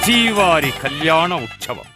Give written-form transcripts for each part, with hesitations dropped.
శ్రీవారి కళ్యాణ ఉత్సవం.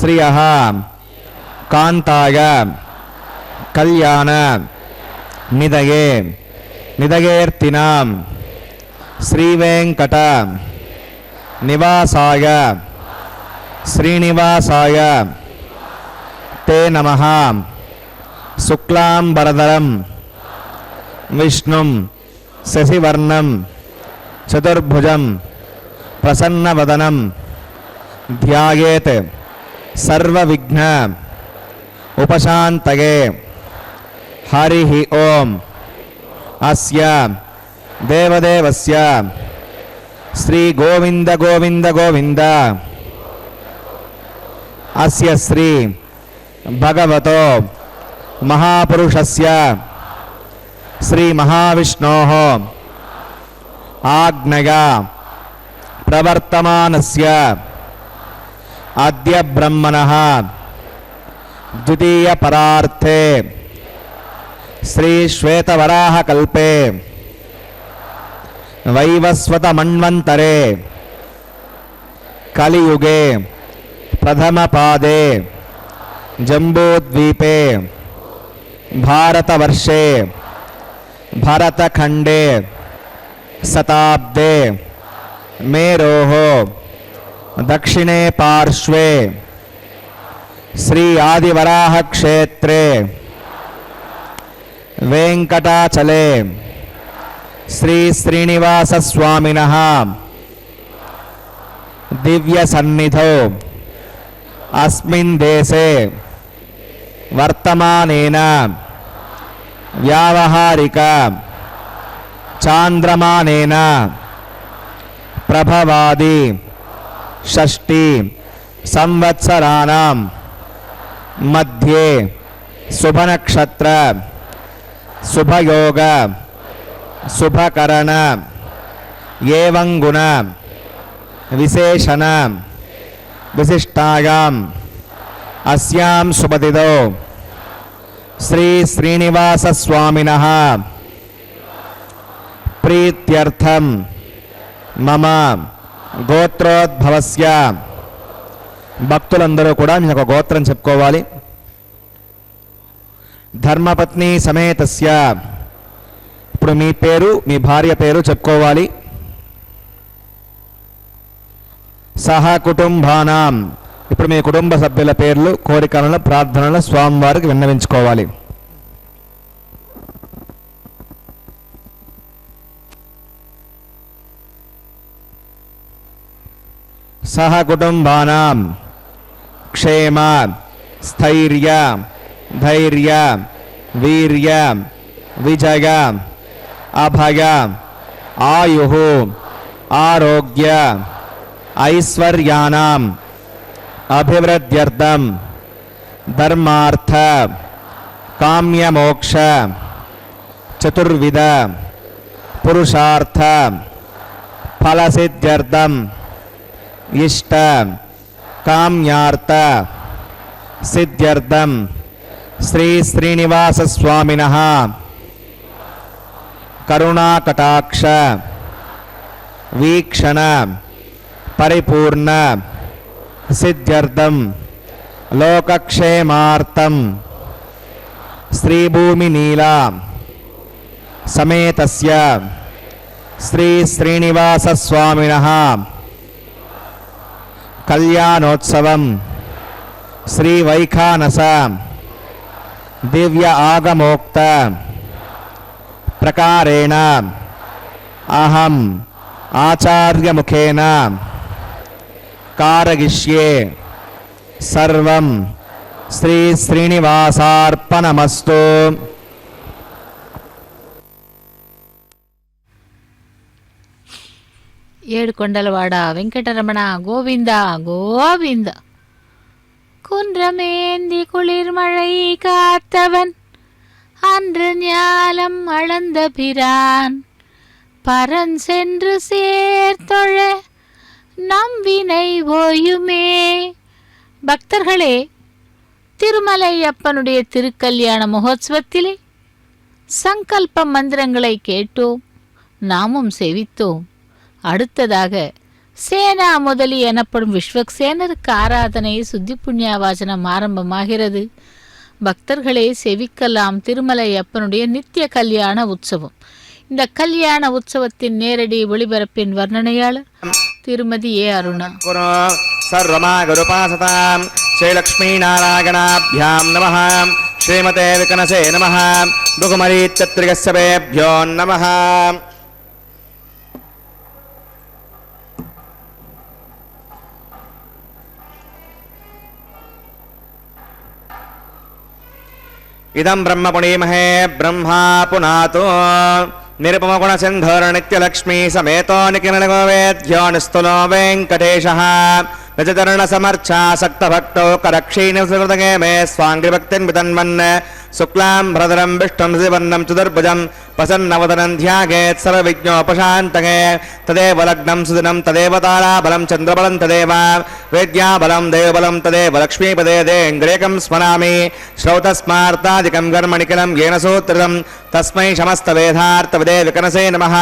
ஸ்ரீயः காந்தாய கல்யாண நிதயே நிதயேர்த்தினாம் ஸ்ரீவேங்கட நிவாசாய ஸ்ரீனிவாசாய தே நமः. சுக்லாம்பரதரம் விஷ்ணும் சசிவர்ணம் சதுர்புஜம் பிரசன்னவதனம் த்யாயேத் சர்வவிக்ன உபசாந்தயே. ஹரிஹி ஓம். அஸ்ய தேவதேவஸ்ய ஸ்ரீ கோவிந்த கோவிந்த கோவிந்த அஸ்ய ஸ்ரீ பகவதோ மகாபுருஷஸ்ய ஸ்ரீ மகாவிஷ்ணோः ஆக்ஞயா பிரவர்த்தமானஸ்ய அத்ய பிரம்மணः द्वितीय परार्थे श्री श्वेतवराह कल्पे वैवस्वत मन्वन्तरे कलियुगे प्रथम पादे जम्बूद्वीपे भारतवर्षे भरतखण्डे शताब्दे मेरोः दक्षिणे पार्श्वे श्री आदिवराह क्षेत्रे वेंकटाचले श्री श्रीनिवास स्वामिनः दिव्य सन्निधौ अस्मिन् देशे वर्तमानेन व्यावहारिक चांद्रमानेन प्रभवादि षष्टि संवत्सराणां मध्ये शुभनक्षत्र शुभयोग शुभकरण एवं गुण विशेषण विशिष्टायाम् अस्यां शुभतिथौ श्री श्रीनिवास स्वामिनः प्रीत्यर्थं मम गोत्रोद्भवस्य భక్తులందరూ కూడా మీకు ఒక గోత్రం చెప్పుకోవాలి. ధర్మపత్ని సమేతస్య, ఇప్పుడు మీ పేరు మీ భార్య పేరు చెప్పుకోవాలి. సహ కుటుంబానాం, ఇప్పుడు మీ కుటుంబ సభ్యుల పేర్లు కోరికలను ప్రార్థనలు స్వామివారికి విన్నవించుకోవాలి. సహ కుటుంబానాం क्षेम स्थैर्य धैर्य वीर्य विजय अभय आयुः आरोग्य ऐश्वर्याणाम् अभिवृद्ध्यर्थं धर्मार्थ काम्यमोक्ष चतुर्विध पुरुषार्थ फलसिद्ध्यर्थं इष्ट काम्यार्थ सिद्ध्यर्थं श्री श्रीनिवास स्वामिनः करुणाकटाक्ष वीक्षण परिपूर्ण सिद्ध्यर्थं लोकक्षेमार्थं श्रीभूमिनीला समेतस्य श्री श्रीनिवास स्वामिनः कल्याणोत्सवं श्री वैखानस दिव्य आगमोक्त प्रकारेण अहम आचार्य मुखेन कारयिष्ये सर्वं श्री श्रीनिवासार्पणमस्तु. ఏడుకొండలవాడ వెంకటరమణ గోవింద గోవింద. குன்றமேந்தி குளிர்மழை காத்தவன் அன்று ஞாலம் அளந்த பிரான் பரன் சென்று சேர்த்தொழ நம்பினை ஓயுமே. பக்தர்களே, திருமலையப்பனுடைய திருக்கல்யாண மகோத்சவத்திலே சங்கல்ப மந்திரங்களை கேட்டோம், நாமும் சேவித்தோம். அடுத்ததாக சேனா முதலி எனப்படும் விஸ்வக்சேனருக்கு ஆராதனை சுத்தி புண்ணியவாசனம் ஆரம்பமாகிறது. பக்தர்களே செவிக்கலாம் திருமலை அப்பனுடைய நித்திய கல்யாண உற்சவம். இந்த கல்யாண உற்சவத்தின் நேரடி ஒளிபரப்பின் வர்ணனையாளர் திருமதி ஏ அருணா. சர்வமாகருபாசதாம் ஸ்ரீலக்ஷ்மீநாராயணாभ्यां நமः. ஸ்ரீமதே விகனசே நமः. புகுமரீச்சத்ரிகஸ்யபேभ्यो நமः. இதம் பிரம்ம புணீமஹே பிரம்மா புனாதோ நிருபமகுணசிந்தோர் நித்யலக்ஷ்மீ சமேதோ நிகிரணகோவேத்யோ நிஸ்துலோ வெங்கடேஷः நிஜதரணசமர்ச்சா சக்தபக்தோ கரக்ஷீணிசுகிருதகே மே ஸ்வாங்கிரிபக்தின் விதன்மன் சுக்லாம் பிரதரம் விஷ்ணும் சிவன்னம் சுதர்புஜம் பிரசன்னவதனம் த்யாகேத் சர்வவிஜ்ஞோபசாந்தகே ததேவ லக்னம் சுதினம் ததேவ தாராபலம் சந்திரபலம் ததேவ வேத்யாபலம் தேவபலம் ததேவ லக்ஷ்மீபதே தேங்கிரேகம் ஸ்மராமி ஸ்ரௌதஸ்மார்த்தாதிகம் கர்மணிகிலம் ஏன சூத்ரிதம் தஸ்மை சமஸ்தவேதார்த்தவிதே விகனசே நமः.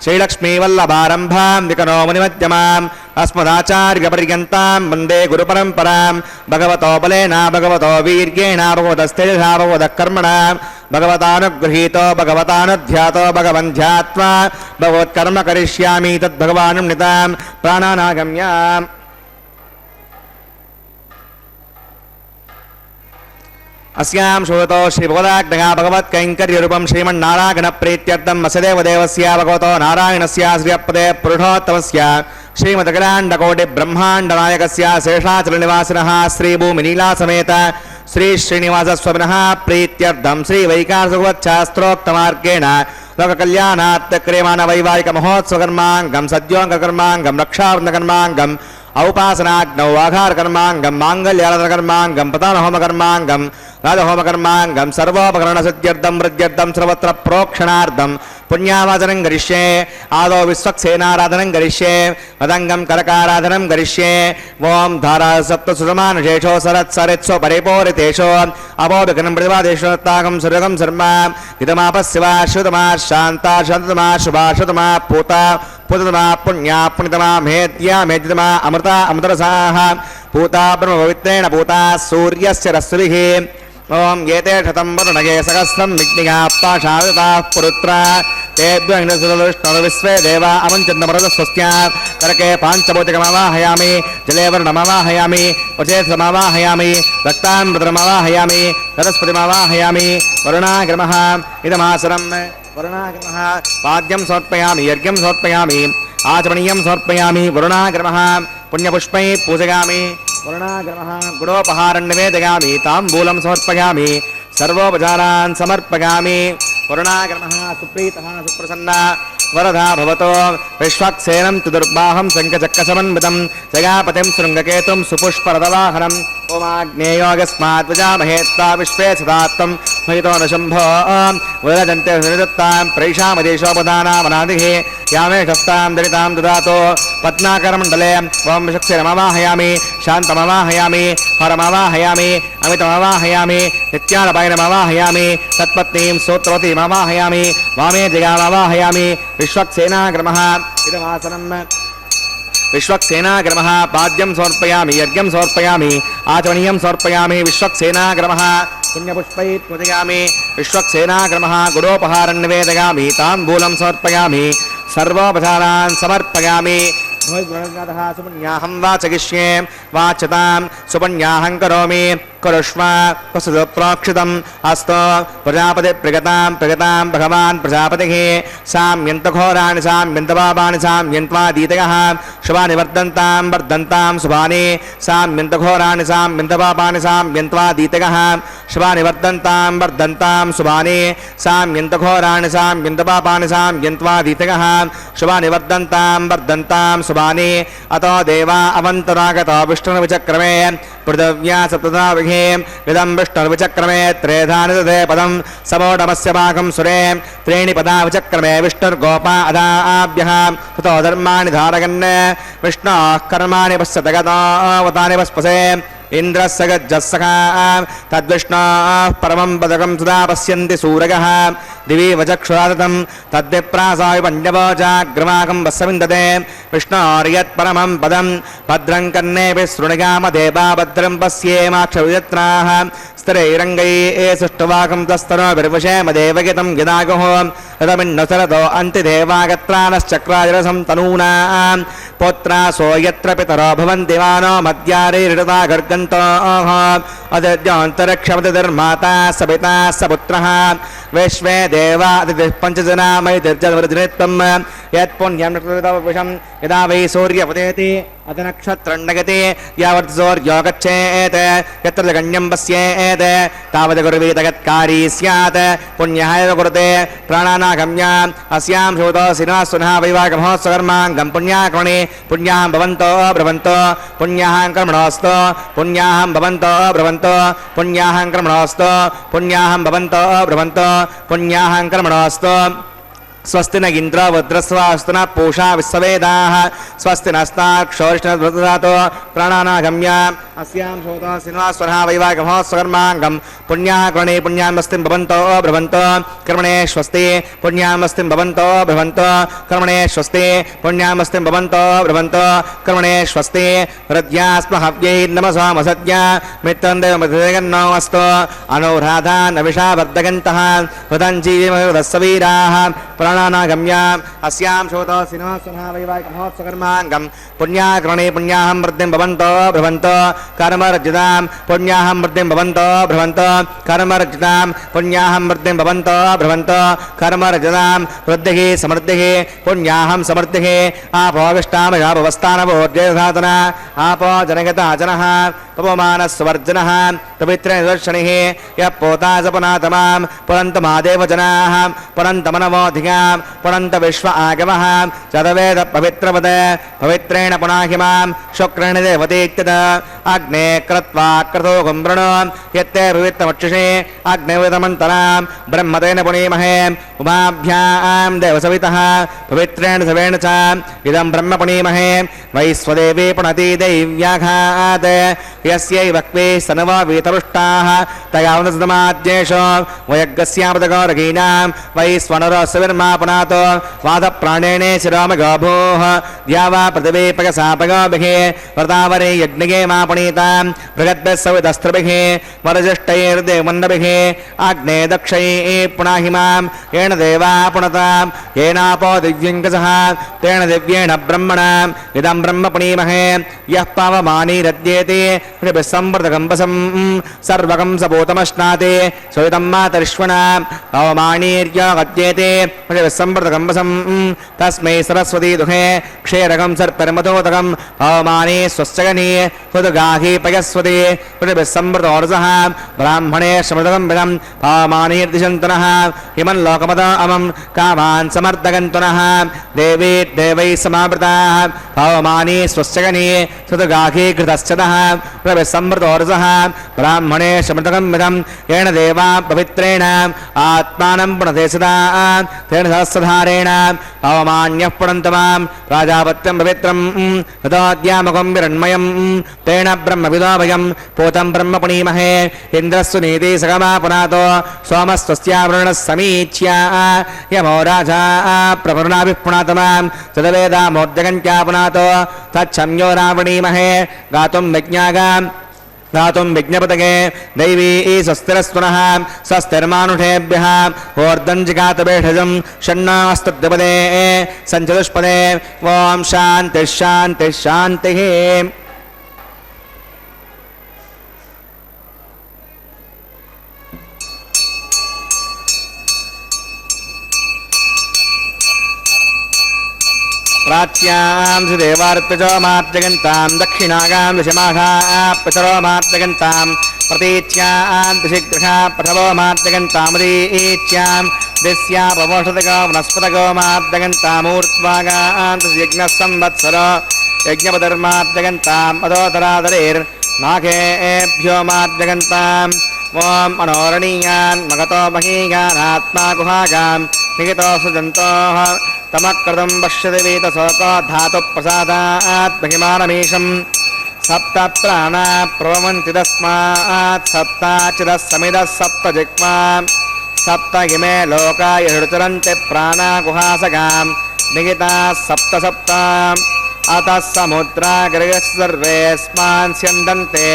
ஸ்ரீலக்ஷ்மீவல்லபாரம்பாம் விகனோ முனிமத்யமாம் अस्मदाचार्यपर्यन्तां वन्दे गुरुपरम्परां. भगवतो बलेन भगवतो वीर्येण भगवतस्तेजसा भगवतः कर्मणा भगवतानुगृहीतो भगवतानुध्यातो भगवन् ध्यात्वा भगवत्कर्म करिष्यामि तद्भगवानुम्नितां प्राणानागम्य. अस्यां श्रुतो श्रीभगवदाज्ञया भगवत्कैङ्कर्यरूपं श्रीमन्नारायणप्रीत्यर्थं वसुदेवदेवस्य भगवतो नारायणस्य श्रियपदे पुरुषोत्तमस्य श्रीमदखिलाण्डकोटिब्रह्माण्डनायकस्य शेषाचलनिवासिनः श्रीभूमिनीलासमेत श्रीश्रीनिवासस्वामिनः प्रीत्यर्थं श्रीवैकासुगवच्छास्त्रोक्तमार्गेण लोककल्याणात् क्रियमाणवैवाहिकमहोत्सवकर्माङ्गं सद्योऽङ्गकर्माङ्गं रक्षावृन्दकर्माङ्गम् औपासनाग्नौ आघारकर्माङ्गं माङ्गल्यार्धनकर्माङ्गं प्रधानहोमकर्माङ्गं राजहोमकर्माङ्गं सर्वोपकरणसिद्ध्यर्थं वृद्ध्यर्थं सर्वत्र प्रोक्षणार्थं पुण्यावाचनं करिष्ये. आदौ विश्वक्सेनाराधनं करिष्ये. मदङ्गं करकाराधनं करिष्ये. ओं धारासप्तसुषमानुशेषो सरत्सरित्सो परिपूरितेषो अवोभिघ्नं प्रतिपादेषु तागं सुरगं शर्म इदमापस्यवा श्रुतमा शान्ता शान्ततमा शुभा शुतमा पूता पूततमा पुण्या पुण्यतमा मेद्या मेद्यतमा अमृता अमृतरसाः पूता ब्रह्मपवित्रेण पूता सूर्यस्य रश्मिभिः. ओं एते शतं वरुणगे सहस्रं विघ्निकापाशादिताः पुरुत्रा तेभ्यो विश्वे देवा अमञ्चन्दमरदस्वस्त्या. करके पाञ्चभौतिकमवाहयामि जले वर्णमवाहयामि वचेत्समवाहयामि रक्तान्मृतमवाहयामि सरस्वतीमवाहयामि वरुणाग्रमः इदमासनं वरुणाग्रमः पाद्यं समर्पयामि यज्ञं समर्पयामि आचमनीयं समर्पयामि वरुणाग्रमः पुण्यपुष्पैः पूजयामि वरुणाग्रमः गुडोपहारं निवेदयामि ताम्बूलं समर्पयामि सर्वोपचारान् समर्पयामि. वरुणाग्रमः सुप्रीतः सुप्रसन्ना वरदा भवतो विश्वक्सेनं तु दुर्बाहं शङ्खचक्रसमन्वितं जयापतिं शृङ्गकेतुं सुपुष्परदवाहनम् ओमाग्नेयोगस्मात् विजामहेत्ता विश्वे सदात्तं महितो न शम्भो विरजन्ते निदत्तां प्रैषामदेशोपदानामनादिः यामे शस्तां दरितां ददातो पद्माकरमण्डले ओं विश्वक्सेनमवाहयामि शान्तमवाहयामि हरमवाहयामि अमितमवाहयामि नित्यानपायनमवाहयामि तत्पत्नीं स्तोत्रवतीमवाहयामि वामे जयामवाहयामि विश्वक्सेनाग्रमः इदमासनं विश्वक्सेनाग्रमः पाद्यं समर्पयामि यज्ञं समर्पयामि आचमनीयं समर्पयामि विश्वक्सेनाग्रमः पुण्यपुष्पैः पूजयामि विश्वक्सेनाग्रमः गुडोपहारं निवेदयामि ताम्बूलं समर्पयामि सर्वोपचारान् समर्पयामि. सुपुण्याहं वाचयिष्ये वाच्यतां सुपुण्याहं करोमि कुरुष्व वसुतो प्रोक्षितम् अस्तु प्रजापतिप्रियतां प्रियतां भगवान् प्रजापतिः साम्यन्तघोराणि साम्यन्तपापानि साम्यन्त्वादीतयः शुभानि वर्धन्तां वर्धन्तां शुभानि साम्यन्तघोराणि साम्यन्तपापानि साम्यन्त्वादीतयः शुभानि वर्धन्तां वर्धन्तां शुभानि साम्यन्तघोराणि साम्यन्तपापानि साम्यन्त्वादीतयः शुभानि वर्धन्तां वर्धन्तां शुभानि. अतो देवा अवन्तरागतो विष्णुर्विचक्रमे पृथिव्या सप्तधाविहे इदं विष्णुर्विचक्रमे त्रेधानि ददे पदं समोढमस्य पाकं सुरे त्रीणि पदा विचक्रमे विष्णुर्गोपा अदाभ्यः ततो धर्माणि धारयन् विष्णोः कर्माणि पश्यत गतावतानि वस्पसे इन्द्रस्य गज्जस्सखा तद्विष्णोः परमं पदकं सदा पश्यन्ति सूरयः दिवि वचक्षुरादतं तद्विप्रासाय पञ्चवोचाग्रमाकं वस्सविन्दते विष्णोर्यत्परमं पदं भद्रं कर्णेभिः शृणुयाम देवा भद्रं पश्येमाक्षविजत्राः स्थिरैरङ्गैः सुष्ठुवाकं तस्तनोभिर्वशेम देवगितं यदागुः रथमिन्नसरतो अन्तिदेवागत्रानश्चक्राजरसं तनूनां पुत्रासो यत्र पितरो भवन्ति मानो मद्यारेरिता गर्गन्तोः अदद्योऽन्तरिक्षमतिर्माता सपिता सपुत्रः विश्वे देवादितिः पञ्चजना मयितिर्जनित्वं यत्पुण्यं विषं यदा वै सूर्यपतेति अथ नक्षत्रण्डगति यावत् सूर्यो गच्छेत् यत्र गण्यं पश्येत् तावत् कुर्वीत यत्कारी स्यात् पुण्यः एव कुरुते प्राणानागम्य अस्यां श्रोतोऽसिनः सुनः वैवाहमहोत्सवर्माङ्गं पुण्याकर्णे पुण्यां भवन्तो ब्रवन्तो पुण्याः कर्मणोऽस्तु पुण्याः भवन्तो ब्रवन्तो पुण्याः कर्मणोऽस्तु पुण्याः भवन्तो ब्रवन्तो पुण्याः कर्मणोऽस्तु स्वस्ति न इन्द्रो वज्रस्वास्तु न पूषा विश्ववेदाः स्वस्ति नस्ताक्षोरिष्णो प्राणानागम्य अस्यां श्रोतोऽसिनः वैवाहमहोत्सवर्माङ्गं पुण्याः कर्णे पुण्यामस्तिं भवन्तो ब्रवन्तो कर्मणे स्वस्ति पुण्यामस्तिं भवन्तो ब्रवन्तो कर्मणे स्वस्ति पुण्यामस्तिं भवन्तो ब्रवन्तो कर्मणे स्वस्ति हृद्यास्म हव्यै नमसोमसद्य मित्रं देवमतिगन्नो अस्तु अनुराधा नविषा वर्धगन्तः हृदञ्जीविमहृदस्सवीराः प्राणानागम्य अस्यां श्रोतोऽसिनः वैवाहिकमहोत्सवर्माङ्गं पुण्याकर्णे पुण्याहं वृद्धिं भवन्तो ब्रवन्तो कर्मरजितां पुण्याहं वृद्धिं भवन्तो ब्रवन्तो कर्मरजितां पुण्याहं वृद्धिं भवन्तो ब्रवन्तो कर्मरजितां वृद्धिः समृद्धिः पुण्याहं समृद्धिः आपोविष्टामयापवस्थानवोर्जयसाधन आपो जनगता जनः पवमानस्वर्जनः पवित्रनिदर्शनिः यः पोता सपनातमां पुरन्तमादेव जनाः पुरन्तमनवोधिकां पुरन्त विश्व आगमः चतवेद पवित्रवद पवित्रेण पुनाहिमां शुक्रेण देवतीत्यत अग्ने कृत्वा क्रतो कुम्भृणो यत्ते पवित्रमक्षिषे अग्निविदमन्तरां ब्रह्मतेन पुनीमहे उमाभ्यां देवसवितः पवित्रेण सवेण च इदं ब्रह्म पुनीमहे वैश्वदेवी पुनति दैव्याघात् यस्यै वक्वे सनवा वीतरुष्टाः तयावनसदमाद्येषो वयज्ञस्यापदगौरगीनां वैश्वनरसविर्मा पुनातो वादप्राणेने शिरोमगोभूः द्यावा पृथिवी पगसापगोभिः वृतावरे यज्ञगे मा पुनीतां बृहद्भिः सवितस्त्रिभिः वरजिष्टैर्देवमन्नभिः आग्ने दक्षैः पुनाहिमां येन देवा पुनतां येनापो दिव्यङ्कसः तेन दिव्येण ब्रह्मणा इदं ब्रह्म पुनीमहे यः पावमानीरद्येते संवृतकम्बसं सर्वकं सपूतमश्नाते सवितं मातरिष्वणाम् अवमानीर्योगद्येते संवृतकम्बसं तस्मै सरस्वती दुहे क्षेरकं सर्परमतोदकं अवमाने स्वश्चगने हृदगाहे पयस्वते संवृतोर्जः ब्राह्मणे समृतकं विदम् अवमानीर्दिशन्तनः हिमल्लोकमद अमं कामान् समर्दगन्तुनः देवी देवैः समावृताः अवमाने स्वश्चगने हृदगाहे कृतश्चदः संवृतोर्जः ब्राह्मणे समृतकं विदम् येन देवा पवित्रेण आत्मानं पुनते सदा तेन सहस्रधारेण अवमान्यः पुनन्तमां प्राजापत्यं पवित्रं ततोऽद्यामुखं विरण्मयं तेन ब्रह्मविदोभयं पूतं ब्रह्म पुनीमहे इन्द्रस्सु नीति सगमा पुनातो सोमस्वस्यावरुणः समीच्या यमो राजा प्रवरुणाभिः पुनातमां तदवेदामोर्जगन्त्या पुनातो तच्छम्यो रावणीमहे गातुं विज्ञागाम् दातुं विज्ञपतके दैवी स्वस्तिरस्वनः स्वस्तिर्मानुषेभ्यः ऊर्ध्वञ्जिगातभेषजं षण्णास्तद्विपदे सञ्चतुष्पदे ॐ शान्तिः शान्तिः शान्तिः। प्राच्यां देवार्पिचो मार्जगन्तां दक्षिणागां दशमाघाप्यचरो मार्जगन्तां प्रतीच्यां दिशिग्रहा प्रथवो मार्जगन्तामदीच्यां दिस्यापवोषधको वनस्पतको मार्जगन्तामूर्ध्वागां यज्ञः संवत्सरो यज्ञपदर्मार्जगन्ताम् अदोतरादरेर्नाघेभ्यो मार्जगन्ताम् ॐ मनोरणीयान् मगतो महीयानात्मा गुहागां निहितो सुजन्तोः तमकृतं पश्यति वीतशोको धातुप्रसादात् महिमानमीशं सप्त प्राणा प्रभवन्ति तस्मात् सप्ताचिरः समिदः सप्त जिह्वा सप्त इमे लोका यदुचरन्ति प्राणा गुहासगां निहिताः सप्त सप्त अतः समुद्रा गिरयः सर्वेऽस्मान् स्यन्दन्ते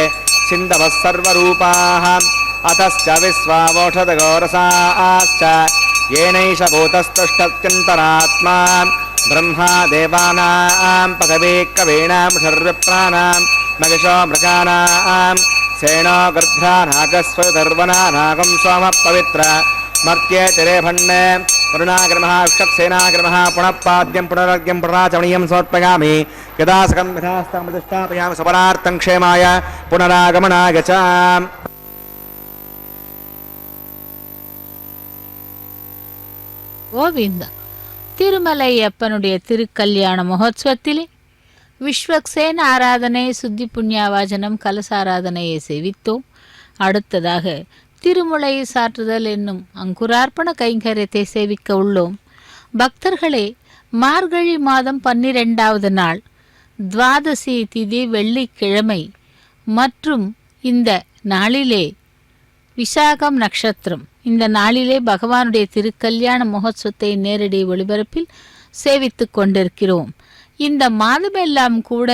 सिन्धवः सर्वरूपाः अतश्च विश्वावोषधगोरसाश्च येनैष भूतस्तुष्टत्यन्तरात्मा ब्रह्मा देवानां पदवी कवीनां सर्वप्राणां महिषो मृगानां सेनो गर्भ्रानागस्वधर्वनानागं सोमपवित्र मर्त्ये तिरेभण्णे करुणाग्रमः विक्षक्सेनाग्रमः पुनः पाद्यं पुनरर्घ्यं पुनराचमनीयं समर्पयामि यदा सकं यथास्तं प्रतिष्ठापयामि सपरार्थं क्षेमाय पुनरागमनाय च. கோவிந்தா. திருமலையப்பனுடைய திருக்கல்யாண மகோத்சவத்திலே விஸ்வக்சேன ஆராதனை, சுத்தி புண்ணியாவாஜனம், கலசாராதனையை சேவித்தோம். அடுத்ததாக திருமுலை சாற்றுதல் என்னும் அங்குரார்ப்பண கைங்கரியத்தை சேவிக்க உள்ளோம். பக்தர்களே, மார்கழி மாதம் 12வது நாள் துவாதசி திதி வெள்ளிக்கிழமை மற்றும் இந்த நாளிலே விசாகம் நட்சத்திரம். இந்த நாளிலே பகவானுடைய திருக்கல்யாண மகோத்சவத்தை நேரடி ஒளிபரப்பில் சேவித்து கொண்டிருக்கிறோம். இந்த மாதமெல்லாம் கூட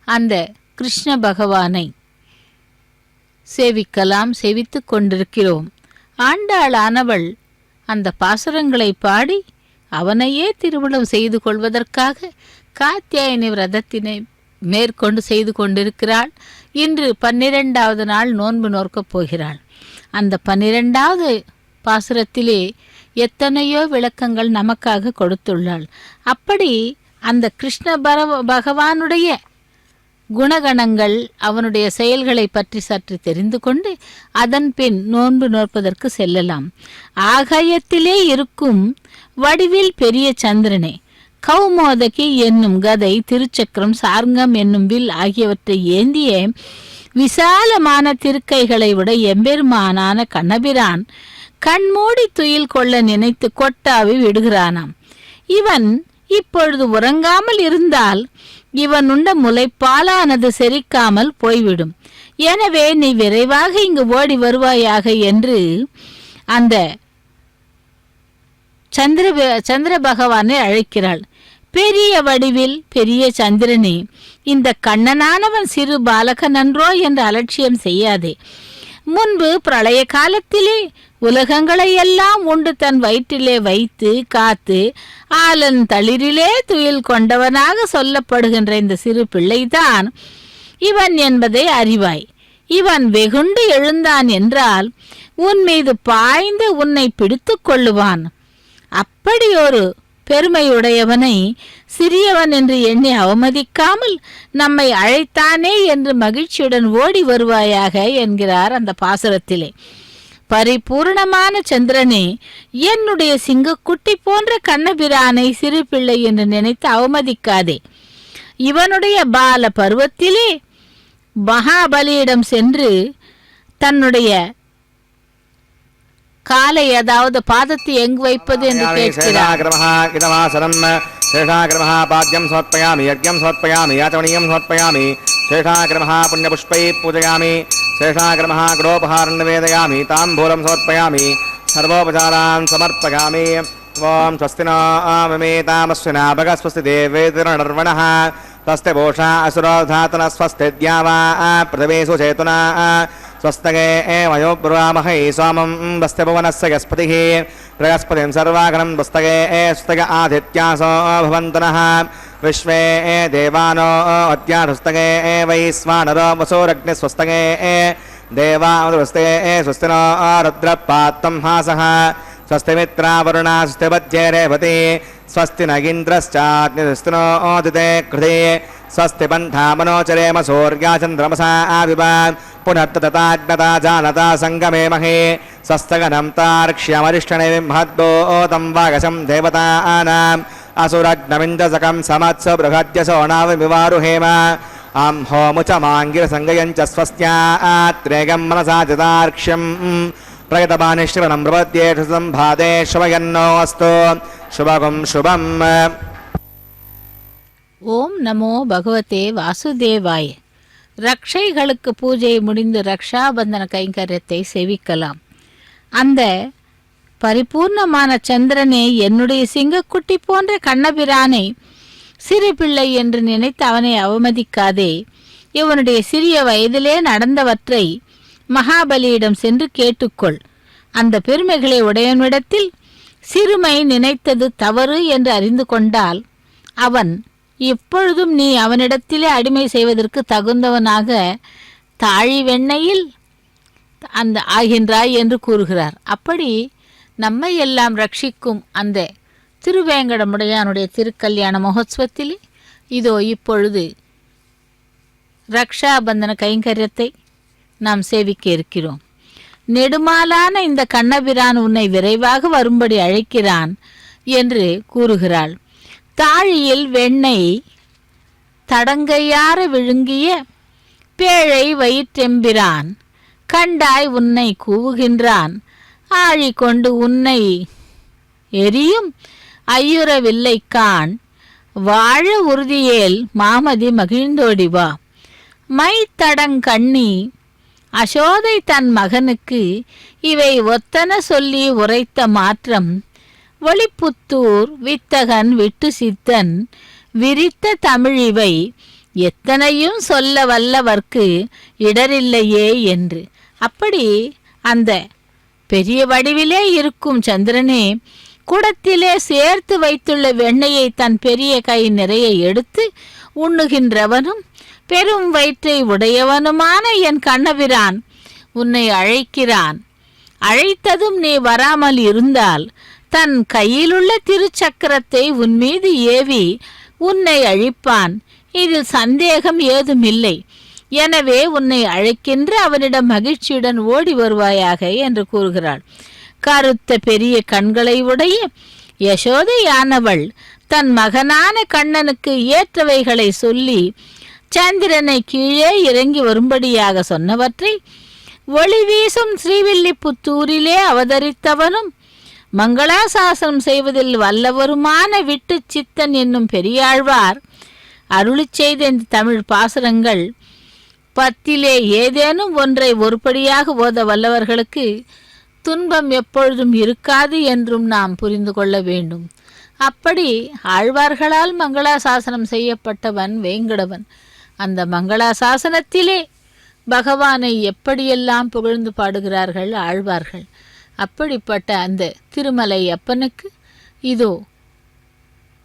அந்த கிருஷ்ண பகவானை சேவித்து கொண்டிருக்கிறோம். ஆண்டாளானவள் அந்த பாசுரங்களை பாடி அவனையே திருமணம் செய்து கொள்வதற்காக காத்தியாயனி விரதத்தினை மேற்கொண்டு செய்து கொண்டிருக்கிறாள். இன்று 12வது நாள் நோன்பு நோக்கப் போகிறாள். அந்த 12வது பாசுரத்திலே எத்தனையோ விளக்கங்கள் நமக்காக கொடுத்துள்ளாள். அப்படி அந்த கிருஷ்ண பகவானுடைய குணகணங்கள், அவனுடைய செயல்களை பற்றி சற்று தெரிந்து கொண்டு அதன் பின் நோன்பு நோற்பதற்கு செல்லலாம். ஆகாயத்திலே இருக்கும் வடிவில் பெரிய சந்திரனே, கௌமோதகி என்னும் கதை, திருச்சக்கரம், சார்ங்கம் என்னும் வில் ஆகியவற்றை ஏந்திய விசாலமான திருக்கைகளை விட எம்பெருமானான கண்ணபிரான் கண்மூடி துயில் கொள்ள நினைத்து கொட்டாவி விடுகிறானாம். இவன் இப்பொழுது உறங்காமல் இருந்தால் இவன் உண்ட முளைப்பாலானது செரிக்காமல் போய்விடும். எனவே நீ விரைவாக இங்கு ஓடி வருவாயாக என்று அந்த சந்திர பகவானை அழைக்கிறாள். பெரிய வடிவில் பெரிய சந்திரனே, இந்த கண்ணனானவன் சிறு பாலகன் அன்றோ என்று அலட்சியம் செய்யாதே. முன்பு பிரளய காலத்திலே உலகங்களை எல்லாம் உண்டு தன் வயிற்றிலே வைத்து காத்து ஆலன் தளிரிலே துயில் கொண்டவனாக சொல்லப்படுகின்ற இந்த சிறு பிள்ளைதான் இவன் என்பதை அறிவாய். இவன் வெகுண்டு எழுந்தான் என்றால் உன் மீது பாய்ந்து உன்னை பிடித்து கொள்ளுவான். அப்படி ஒரு பெருமையுடையவனை சிறியவன் என்று எண்ணி அவமதிக்காமல் நம்மை அழைத்தானே என்று மகிழ்ச்சியுடன் ஓடி வருவாயாக என்கிறார் அந்த பாசுரத்திலே. பரிபூர்ணமான சந்திரனே, என்னுடைய சிங்கக்குட்டி போன்ற கண்ணபிரானை சிறு பிள்ளை என்று நினைத்து அவமதிக்காதே. இவனுடைய பால பருவத்திலே மகாபலியிடம் சென்று தன்னுடைய காலை, அதாவது பாதத்தை எங்கு வைப்பது என்று கேட்கிறார். பாத்யம் சமர்ப்பயாமி, யஜ்ஞம் சமர்ப்பயாமி, யாச்சமணியம் சமர்ப்பயாமி, சேஷாகிரமஹ புண்ணியபுஷ்பை பூஜயாமி, சேஷாகிரமஹ குடோபஹாரம் நிவேதயாமி, தாம்பூலம் சமர்ப்பயாமி, சர்வோபசாரான் சமர்ப்பயாமி. ஓம் ஸ்வஸ்தினோ மமேதாமஸ்வினா பகஸ்வஸ்தி தேவேதிர்வணः ஸ்வஸ்தி பூஷா அசுரோதாத்தன ஸ்வஸ்தி த்யாவா பிரதமேஷு சேதுனா स्वस्तगे वयो ब्रुवामहे सोमं वस्ते भुवनस्य गस्पतिः बृहस्पतिं सर्वागणं वस्तगे स्वस्तग आदित्यासो भवन्तनः विश्वे देवानो अद्यास्तगे वैश्वानरो वसोरग्नि स्वस्तगे देवावस्ते स्वस्तिनो रुद्रपात्तं हासः स्वस्ति मित्रावरुणा स्वस्ति पद्ये रेवती स्वस्ति नगीन्द्रश्चाग्निस्तिनो ओदिते कृते स्वस्ति पन्थामनोचरेम सूर्याचन्द्रमसा आविव पुनर्तताज्ञता जानता सङ्गमे महे स्वस्तगनं तार्क्ष्यमरिष्टने महद्भूतं वागशं देवतानाम् असुरग्नमिन्दसकं समत्स बृहद्यसो नाविवारुहेम अं होमुचमाङ्गिरसङ्गयञ्च स्वस्त्यात्रेगं मनसा जतार्क्ष्यं प्रयतपानिश्रवणं प्रपद्येषु सम्भादे शुभयन्नो अस्तु शुभगुं शुभम्. ஓம் நமோ பகவதே வாசுதேவாய. ரக்ஷைகளுக்கு பூஜை முடிந்து ரக்ஷாபந்தன கைங்கரியத்தை சேவிக்கலாம். அந்த பரிபூர்ணமான சந்திரனே, என்னுடைய சிங்கக்குட்டி போன்ற கண்ணபிரானை சிறு பிள்ளை என்று நினைத்து அவனை அவமதிக்காதே. இவனுடைய சிறிய வயதிலே நடந்தவற்றை மகாபலியிடம் சென்று கேட்டுக்கொள். அந்த பெருமைகளை உடையவனிடத்தில் சிறுமை நினைத்தது தவறு என்று அறிந்து கொண்டால் அவன் எப்பொழுதும் நீ அவனிடத்திலே அடிமை செய்வதற்கு தகுந்தவனாக தாழி வெண்ணையில் அந்த ஆகின்றாய் என்று கூறுகிறார். அப்படி நம்மை எல்லாம் ரட்சிக்கும் அந்த திருவேங்கடமுடையானுடைய திருக்கல்யாண மகோத்சவத்திலே இதோ இப்பொழுது ரக்ஷாபந்தன கைங்கரியத்தை நாம் சேவிக்க இருக்கிறோம். நெடுமாலான இந்த கண்ணபிரான் உன்னை விரைவாக வரும்படி அழைக்கிறான் என்று கூறுகிறாள். தாழியில் வெண்ணெய் தடங்கையார விழுங்கிய பேழை வயிற்றெம்பிரான் கண்டாய் உன்னை கூவுகின்றான். ஆழி கொண்டு உன்னை எரியும் ஐயுறவில்லை கான். வாழ உறுதியேல் மாமதி மகிழ்ந்தோடிவா. மைத்தடங்கண்ணி அசோதை தன் மகனுக்கு இவை ஒத்தன சொல்லி உரைத்த மாற்றம். ஒளிப்புத்தூர் வித்தகன் விட்டு சித்தன் விரித்த தமிழிவை எத்தனையும் சொல்ல வல்லவர்க்கு இடரில்லையே என்று. அப்படி அந்த பெரிய வடிவிலே இருக்கும் சந்திரனே, குடத்திலே சேர்த்து வைத்துள்ள வெண்ணெயை தன் பெரிய கை நிறைய எடுத்து உண்ணுகின்றவனும் பெரும் வயிற்றை உடையவனுமான என் கண்ணபிரான் உன்னை அழைக்கிறான். அழைத்ததும் நீ வராமல் இருந்தால் தன் கையிலுள்ள திருச்சக்கரத்தை உன்மீது ஏவி உன்னை அழிப்பான். இதில் சந்தேகம் ஏதுமில்லை. எனவே உன்னை அழைக்கின்ற அவனிடம் மகிழ்ச்சியுடன் ஓடி வருவாயாக என்று கூறுகிறாள். கருத்த பெரிய கண்களை உடைய யசோதையானவள் தன் மகனான கண்ணனுக்கு ஏற்றவைகளை சொல்லி சந்திரனை கீழே இறங்கி வரும்படியாக சொன்னவற்றை ஒளி வீசும் ஸ்ரீவில்லிபுத்தூரிலே அவதரித்தவனும் மங்களாசாசனம் செய்வதில் வல்லவருமான விட்டு சித்தன் என்னும் பெரியாழ்வார் அருளி செய்த இந்த தமிழ் பாசுரங்கள் 10 ஏதேனும் ஒன்றை ஒருபடியாக ஓத வல்லவர்களுக்கு துன்பம் எப்பொழுதும் இருக்காது என்றும் நாம் புரிந்து கொள்ள வேண்டும். அப்படி ஆழ்வார்களால் மங்களாசாசனம் செய்யப்பட்டவன் வேங்கடவன். அந்த மங்களாசாசனத்திலே பகவானை எப்படியெல்லாம் புகழ்ந்து பாடுகிறார்கள் ஆழ்வார்கள். அப்படிப்பட்ட அந்த திருமலை அப்பனுக்கு இதோ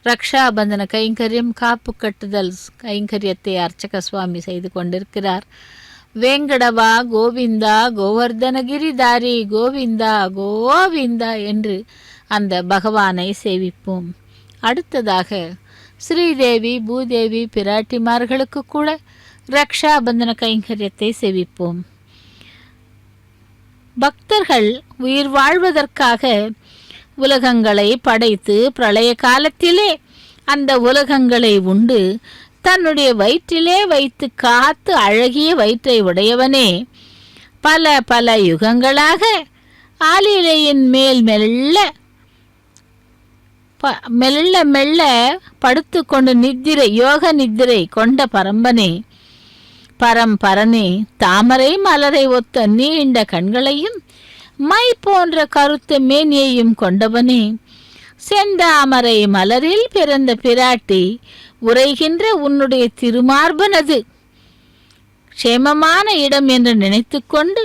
ரக்ஷாபந்தன கைங்கரியம், காப்பு கட்டுதல் கைங்கரியத்தை அர்ச்சக சுவாமி செய்து கொண்டிருக்கிறார். வேங்கடவா கோவிந்தா கோவர்தனகிரிதாரி கோவிந்தா கோவிந்தா என்று அந்த பகவானை சேவிப்போம். அடுத்ததாக ஸ்ரீதேவி பூதேவி பிராட்டிமார்களுக்கு கூட ரக்ஷாபந்தன கைங்கரியத்தை சேவிப்போம். பக்தர்கள் உயிர் வாழ்வதற்காக உலகங்களை படைத்து பிரளய காலத்திலே அந்த உலகங்களை உண்டு தன்னுடைய வயிற்றிலே வைத்து காத்து அழகிய வயிற்றை உடையவனே, பல பல யுகங்களாக ஆலிலையின் மேல் மெல்ல மெல்ல படுத்து கொண்டு நித்திரை யோக நித்திரை கொண்ட பரம்பனே, பரம்பரனே, தாமரை மலரை ஒத்த நீண்ட கண்களையும் மை போன்ற கருத்த மேனியையும் கொண்டவனே, செந்தாமரை மலரில் பிறந்த பிராட்டி உரைகின்ற உன்னுடைய திருமார்பனது க்ஷேமமான இடம் என்று நினைத்து கொண்டு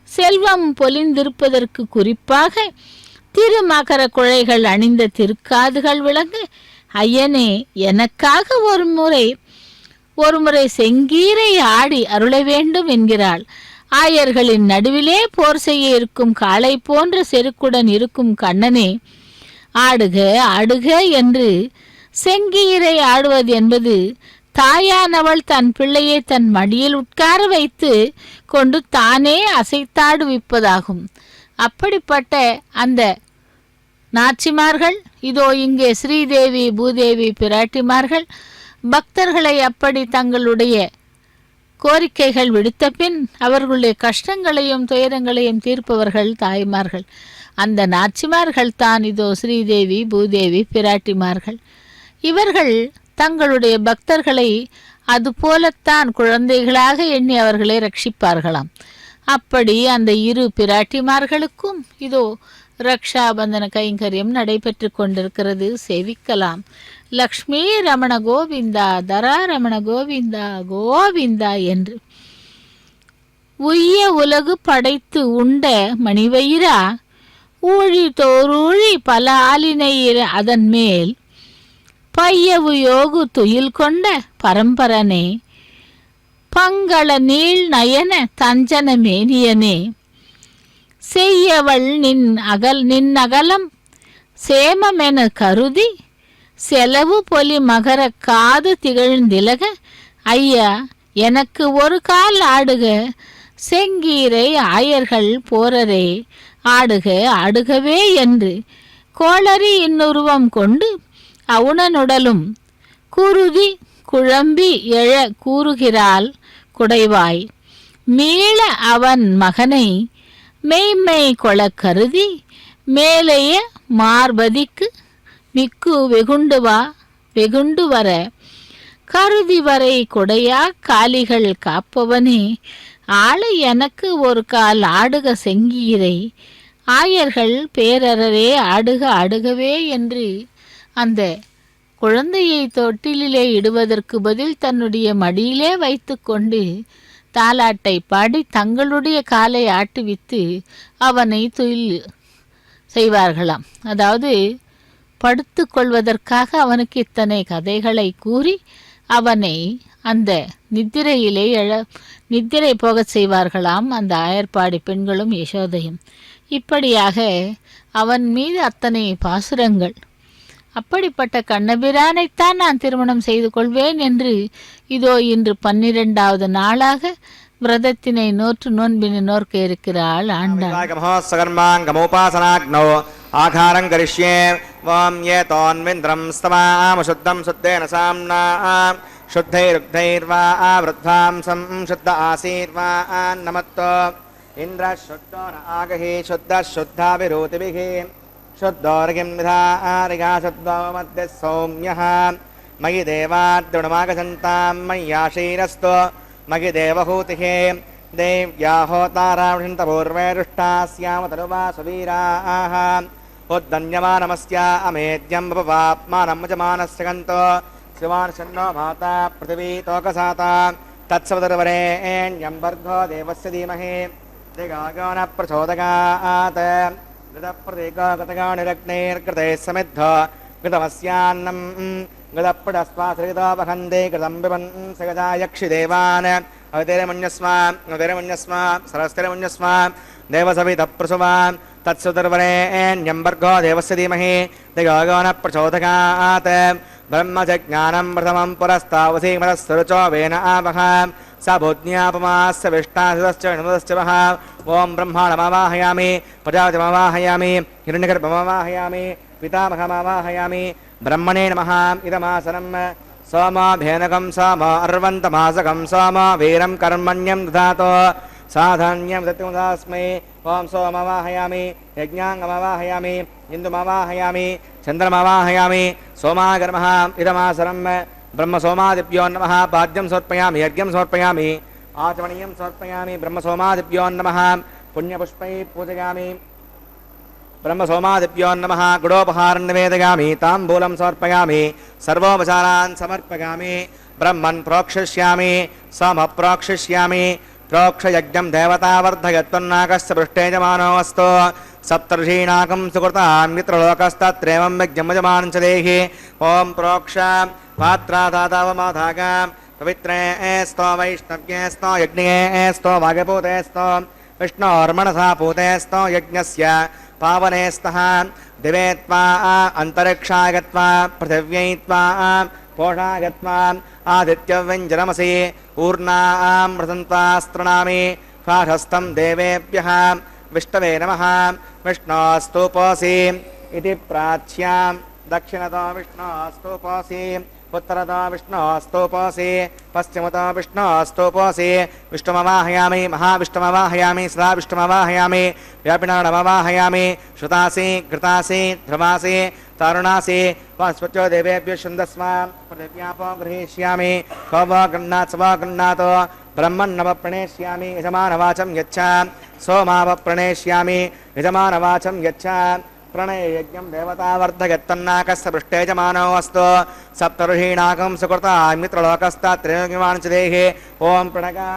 செல்வம் பொலிந்திருப்பதற்கு குறிப்பாக திருமகர குழைகள் அணிந்த திருக்காதுகள் விளங்க ஐயனே எனக்காக ஒருமுறை செங்கீரை ஆடி அருள வேண்டும் என்கிறாள். ஆயர்களின் நடுவிலே போர் செய்ய இருக்கும் காளை போன்ற செருக்குடன் இருக்கும் கண்ணனே, ஆடுக ஆடுக என்று செங்கீரை ஆடுவது என்பது தாயானவள் தன் பிள்ளையை தன் மடியில் உட்கார வைத்து கொண்டு தானே அசைத்தாடுவிப்பதாகும். அப்படிப்பட்ட அந்த நாச்சிமார்கள் இதோ இங்கே ஸ்ரீதேவி பூதேவி பிராட்டிமார்கள் பக்தர்களை அப்படி தங்களுடைய கோரிக்கைகள் விடுத்த பின் அவர்களுடைய கஷ்டங்களையும் துயரங்களையும் தீர்ப்பவர்கள் தாய்மார்கள். அந்த நாச்சிமார்கள் தான் இதோ ஸ்ரீதேவி பூதேவி பிராட்டிமார்கள். இவர்கள் தங்களுடைய பக்தர்களை அதுபோலத்தான் குழந்தைகளாக எண்ணி அவர்களை ரட்சிப்பார்களாம். அப்படி அந்த இரு பிராட்டிமார்களுக்கும் இதோ ரக்ஷாபந்தன கைங்கரியம் நடைபெற்று கொண்டிருக்கிறது. சேவிக்கலாம். லக்ஷ்மி ரமண கோவிந்தா, தரா ரமண கோவிந்தா கோவிந்தா என்று உய்ய உலகு படைத்து உண்ட மணிவயிரா, ஊழி தோரூழி பல ஆலினை அதன் மேல் பையவு யோகு துயில் கொண்ட பரம்பரனே, பங்கள நீள் நயன தஞ்சன மேனியனே, செய்யவள் நின் அகலம் சேமமென கருதி செலவு பொலி மகர காது திகழ்ந்திலக, ஐயா எனக்கு ஒரு கால் ஆடுக செங்கீரை ஆயர்கள் போரரே, ஆடுக ஆடுகவே என்று கோளறி இன்னுருவம் கொண்டு அவுணனுடலும் குருதி குழம்பி எழ கூறுகிறாள் குடைவாய், மீள அவன் மகனை மெய்மை கொள கருதி மேலைய மார்பதிக்கு மிக்கு வெகுண்டு வர கருதி வரை கொடையா காலிகள் காப்பவனே, ஆளை எனக்கு ஒரு கால் ஆடுக செங்கீரை ஆயர்கள் பேரரே, ஆடுக ஆடுகவே என்று அந்த குழந்தையை தொட்டிலே இடுவதற்கு பதில் தன்னுடைய மடியிலே வைத்து கொண்டு தாலாட்டை பாடி தங்களுடைய காலை ஆட்டுவித்து அவனை துயில் செய்வார்களாம். அதாவது படுத்து கொள்வதற்காக அவனுக்கு இத்தனை கதைகளை கூறி அவனை அந்த நித்திரை போகச் செய்வார்களாம் அந்த ஆயர்பாடி பெண்களும் யசோதையும். இப்படியாக அவன் மீது அத்தனை பாசுரங்கள். அப்படிப்பட்ட கண்ணபிரானைத்தான் நான் திருமணம் செய்து கொள்வேன் என்று இதோ இன்று 12வது நாளாக விரதத்தினை நோன்பினை நோர்க்க இருக்கிறாள் ஆண்டாள். ஆகாரம் கரிஷ்யே வாம் ஏ தோன்விந்திரம் ஸ்தவாம் சுத்தம் சுத்தேன சாம்னா சுத்தைருக்தைர்வா விருத்வாம்சம் சுத்த ஆசீர்வா நமத்தோ இந்திர சுத்தோ ந ஆகஹி சுத்த சுத்தாவிரோதிபிஹி शुद्धोर्गिं विधारिगा शुद्धो मध्य सौम्यः मयि देवाद्युणमागसन्तां मय्याशीरस्तो मयि देवहूतिः देव्या होतारावृन्तपूर्वे रुष्टास्याम तनुवा सुवीराः उद्दन्यमानमस्या अमेद्यं बपवाप्मानमुजमानस्य गन्तो शिवान्षन्नो माता पृथिवी तोकसाता तत्सवतर्वरेण्यं भर्गो देवस्य धीमहि दिगागो न प्रचोदयात् गतप्रदेकगतगानिरग्नेर्कृते समिद्ध गतमस्यान्नं गतपडस्वासृगतापहन्दे कृतं बिबन् सगजा यक्षिदेवान् अवतिरमन्यस्म सरस्तिरमन्यस्म देवसवितप्रसुवान् तत्सुतर्वरेण्यं भर्गो देवस्य धीमहि दिगागो न प्रचोदयात् ब्रह्मजज्ञानं प्रथमं पुरस्तावसीमतस्सरुचो वेन आवह स भूज्ञापमास्य विष्टासितश्च विष्णुदश्च वः ओं ब्रह्माणमावाहयामि प्रजापतिमावाहयामि हिरण्यगर्भमावाहयामि पितामहमावाहयामि ब्रह्मणे नमः इदमासनं सोमाभेनकं सोम अर्वन्तमासकं सोम वीरं कर्मण्यं दधातो साधान्यं दत्तमुदास्मै ओं सोममावाहयामि यज्ञाङ्गमावाहयामि इन्दुमावाहयामि चन्द्रमावाहयामि सोमागर्मः इदमासनं ब्रह्मसोमादिभ्यो नमः पाद्यं समर्पयामि यज्ञं समर्पयामि आचमनीयं समर्पयामि ब्रह्मसोमादिभ्यो नमः पुण्यपुष्पैः पूजयामि ब्रह्मसोमादिभ्यो नमः गुडोपहारं निवेदयामि ताम्बूलं समर्पयामि सर्वोपचारान् समर्पयामि ब्रह्मन् प्रोक्षिष्यामि समप्रोक्षिष्यामि प्रोक्षयज्ञं देवतावर्धयत्वन्नाकस्य पृष्ठेजमानोऽस्तु सप्तर्षीणाकं सुकृतां मित्रलोकस्तत्रेवं यज्ञमजमानं च देहि ॐ प्रोक्ष पात्राधातावमाधागा पवित्रे स्तो वैष्णव्ये स्तो यज्ञे स्तो वागपूते स्तो विष्णोर्मणसा पूते स्तो यज्ञस्य पावने स्तः दिवे त्वा अन्तरिक्षाय गत्वा पृथिव्यै त्वा पोषा गत्वा आदित्यव्यञ्जनमसि ऊर्णां मृदन्त्वास्त्रणामि फाषस्तं देवेभ्यः विष्णवे नमः विष्णोस्तुपोऽसि इति प्राच्यां दक्षिणतो विष्णोस्तुपोऽसि उत्तरतो विष्णोस्तोपोऽसि पश्चिमतो विष्णोस्तोपोऽसि विष्णुमवाहयामि महाविष्णुमवाहयामि सदा विष्णुमवाहयामि व्यापिनाडमवाहयामि श्रुतासि घृतासि ध्रुवासि तारुणासि वास्पत्यो देवेभ्यो छन्दस्वा पृथिव्यापो गृहीष्यामि को वो गृह्णात् स वो गृह्णात् ब्रह्मन्नव प्रणेष्यामि यजमानवाचं यच्छ सोमाव प्रणेष्यामि यजमानवाचं यच्छ प्रणययज्ञं देवतावर्धयत्तन्नाकस्य पृष्ठे यजमानो अस्तु सप्तऋषीणाकं सुकृता मित्रलोकस्तात्त्रयोगिमान् च देहे ॐ प्रणगा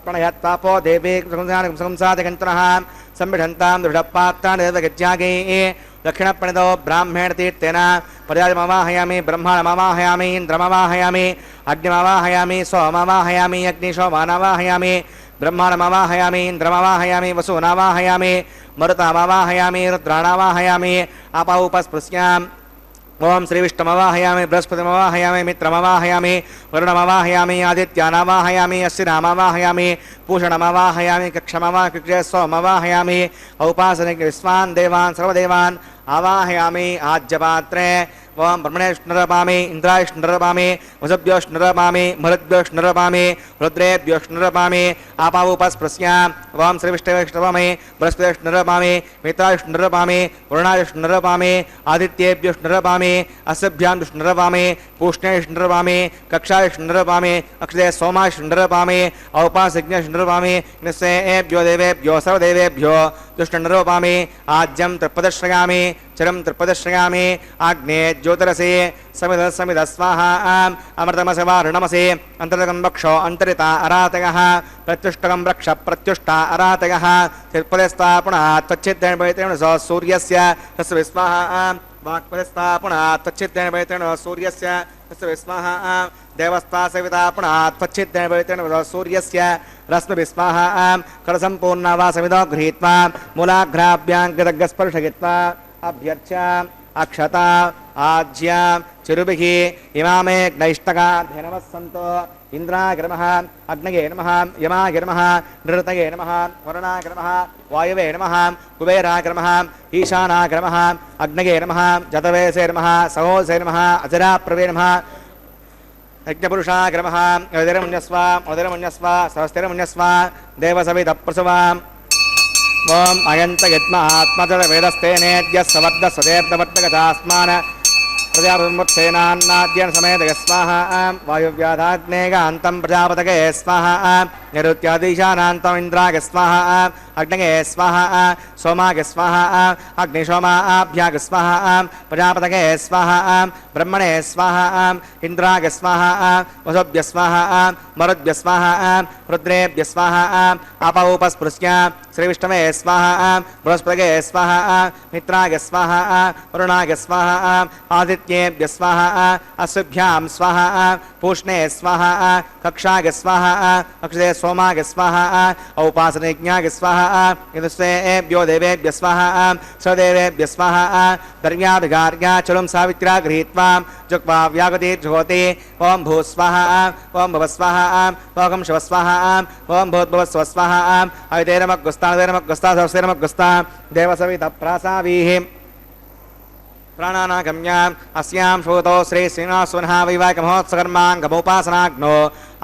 प्रणयत्वापो देवी संसादिगन्तुनः संविढन्तां दृढपात्रान् देवगज्जागे दक्षिणप्रणितो ब्राह्मण तीर्थेन प्रजापतिमवाहयामि ब्रह्माणमवाहयामि इन्द्रमवाहयामि अग्निमवाहयामि सोममवाहयामि अग्निशोमानवाहयामि ब्रह्माणमवाहयामि इन्द्रमवाहयामि वसूनवाहयामि मरुतामवाहयामि रुद्राणवाहयामि अपौपस्पृश्याम् ओम श्री विष्णुमवाहयामि बृहस्पतिमवाहयामि मित्रमवाहयामि वरुणमवाहयामि आदित्यानवाहयामि अश्विनामवाहयामि पूषणमवाहयामि कक्षमवाहयामि सोमवाहयामि औपासनिक विश्वान् देवान् सर्वदेवान् आवाहयामि आज्यपात्रे ओम ब्रह्मणेष्णुरपामि इन्द्रायष्णुरपामि वसुभ्योष्णुरपामि मरुद्भ्योष्णुरपामि रुद्रेभ्योष्णुरपामि आपावुपस्पृश्याम् ओम श्री विष्णुरपामि बृहस्पतिष्णुरपामि मित्रायष्णुरपामि वरुणायष्णुरपामि आदित्येभ्योष्णुरपामि अस्भ्यां दुष्णुरपामि पूष्णेष्णुरपामि कक्षायष्णुरपामि अक्षरे सोमायष्णुरपामि औपासज्ञष्णुरपामि निस्सेभ्यो देवेभ्यो सर्वदेवेभ्यो दुष्णुरपामि आज्यं त्रिपदश्रयामि चरम त्रिपदश्रयामि आग्ने ज्योतिरसि समिध स्वाहा अमृतमसवारुणमसि अन्तर्गं वक्षो अन्तरिता अरातयः प्रत्युष्टकं रक्ष प्रत्युष्टा अरातयः त्रिपदस्थापना त्वच्चिद्देन सूर्यस्य तस्य विस्वाहा वाक्पदस्थापना त्वच्चिद्देन सूर्यस्य तस्य विस्वाहा देवस्था सवितापना त्वच्चिद्देन सूर्यस्य रश्मिविस्वाहा करसम्पूर्णा वा समिधो गृहीत्वा मूलाघ्राभ्यां कृतज्ञस्पर्शयित्वा अभ्यर्च्य अक्षता आज्या चिरुभिः इमामे ग्नैष्टकाभ्यनमः सन्तो इन्द्राय नमः अग्नये नमः यमाय नमः नृतये नमः वरुणाय नमः वायवे नमः कुबेराय नमः ईशानाय नमः अग्नये नमः जतवेसे नमः सहोसे नमः अजराप्रवे नमः यज्ञपुरुषाय नमः उदरमुन्यस्व सहस्तिरमुन्यस्व देवसवितप्रसवाम् ओम अयंत यत्मात्मजवेदस्तेनेद्य सवर्धस्वदेर्दवर्तगतास्मान प्रजापतिमुत्सेनान्नाद्यन समेत स्वाहा वायुव्याधाग्नेगान्तं प्रजापतये स्वाहा निरुत्यादिशानान्तं इन्द्राय स्वाहा अग्नये स्वाहा सोमाय स्वाहा अग्निशोमाभ्याग स्वाहा प्रजापतये स्वाहा ब्रह्मणे स्वाहा इन्द्राय स्वाहा वसुभ्य स्वाहा मरुद्भ्य स्वाहा रुद्रेभ्य स्वाहा अपौपस्पृश्य श्रीविष्णवे स्वाहा बृहस्पतये स्वाहा मित्राय स्वाहा वरुणाय स्वाहा आदित्येभ्य स्वाहा अश्विभ्यां स्वाहा पूष्णे स्वाहा कक्षाय स्वाहा अक्षरे सोमाय स्वाहा औपासनज्ञाय स्वाहा इन्द्रस्वेभ्यो देवेभ्य स्वाहा सदेवेभ्य स्वाहा दर्याभिगार्या चलुं सावित्र्या गृहीत्वा जुक्त्वा व्यागतिर्जुहोति ओम भू स्वाहा ओम भव स्वाहा ओम शिव स्वाहा ओम भूद्भुवः स्वः स्वाहा अवितेरमग्गुस्ता सहस्रेरमग्गुस्ता देवसवितप्रासावीः प्राणानागम्याम् अस्यां श्रोतो श्री श्रीनिवासवनः वैवाहिकमहोत्सकर्माङ्गमुपासनाग्नो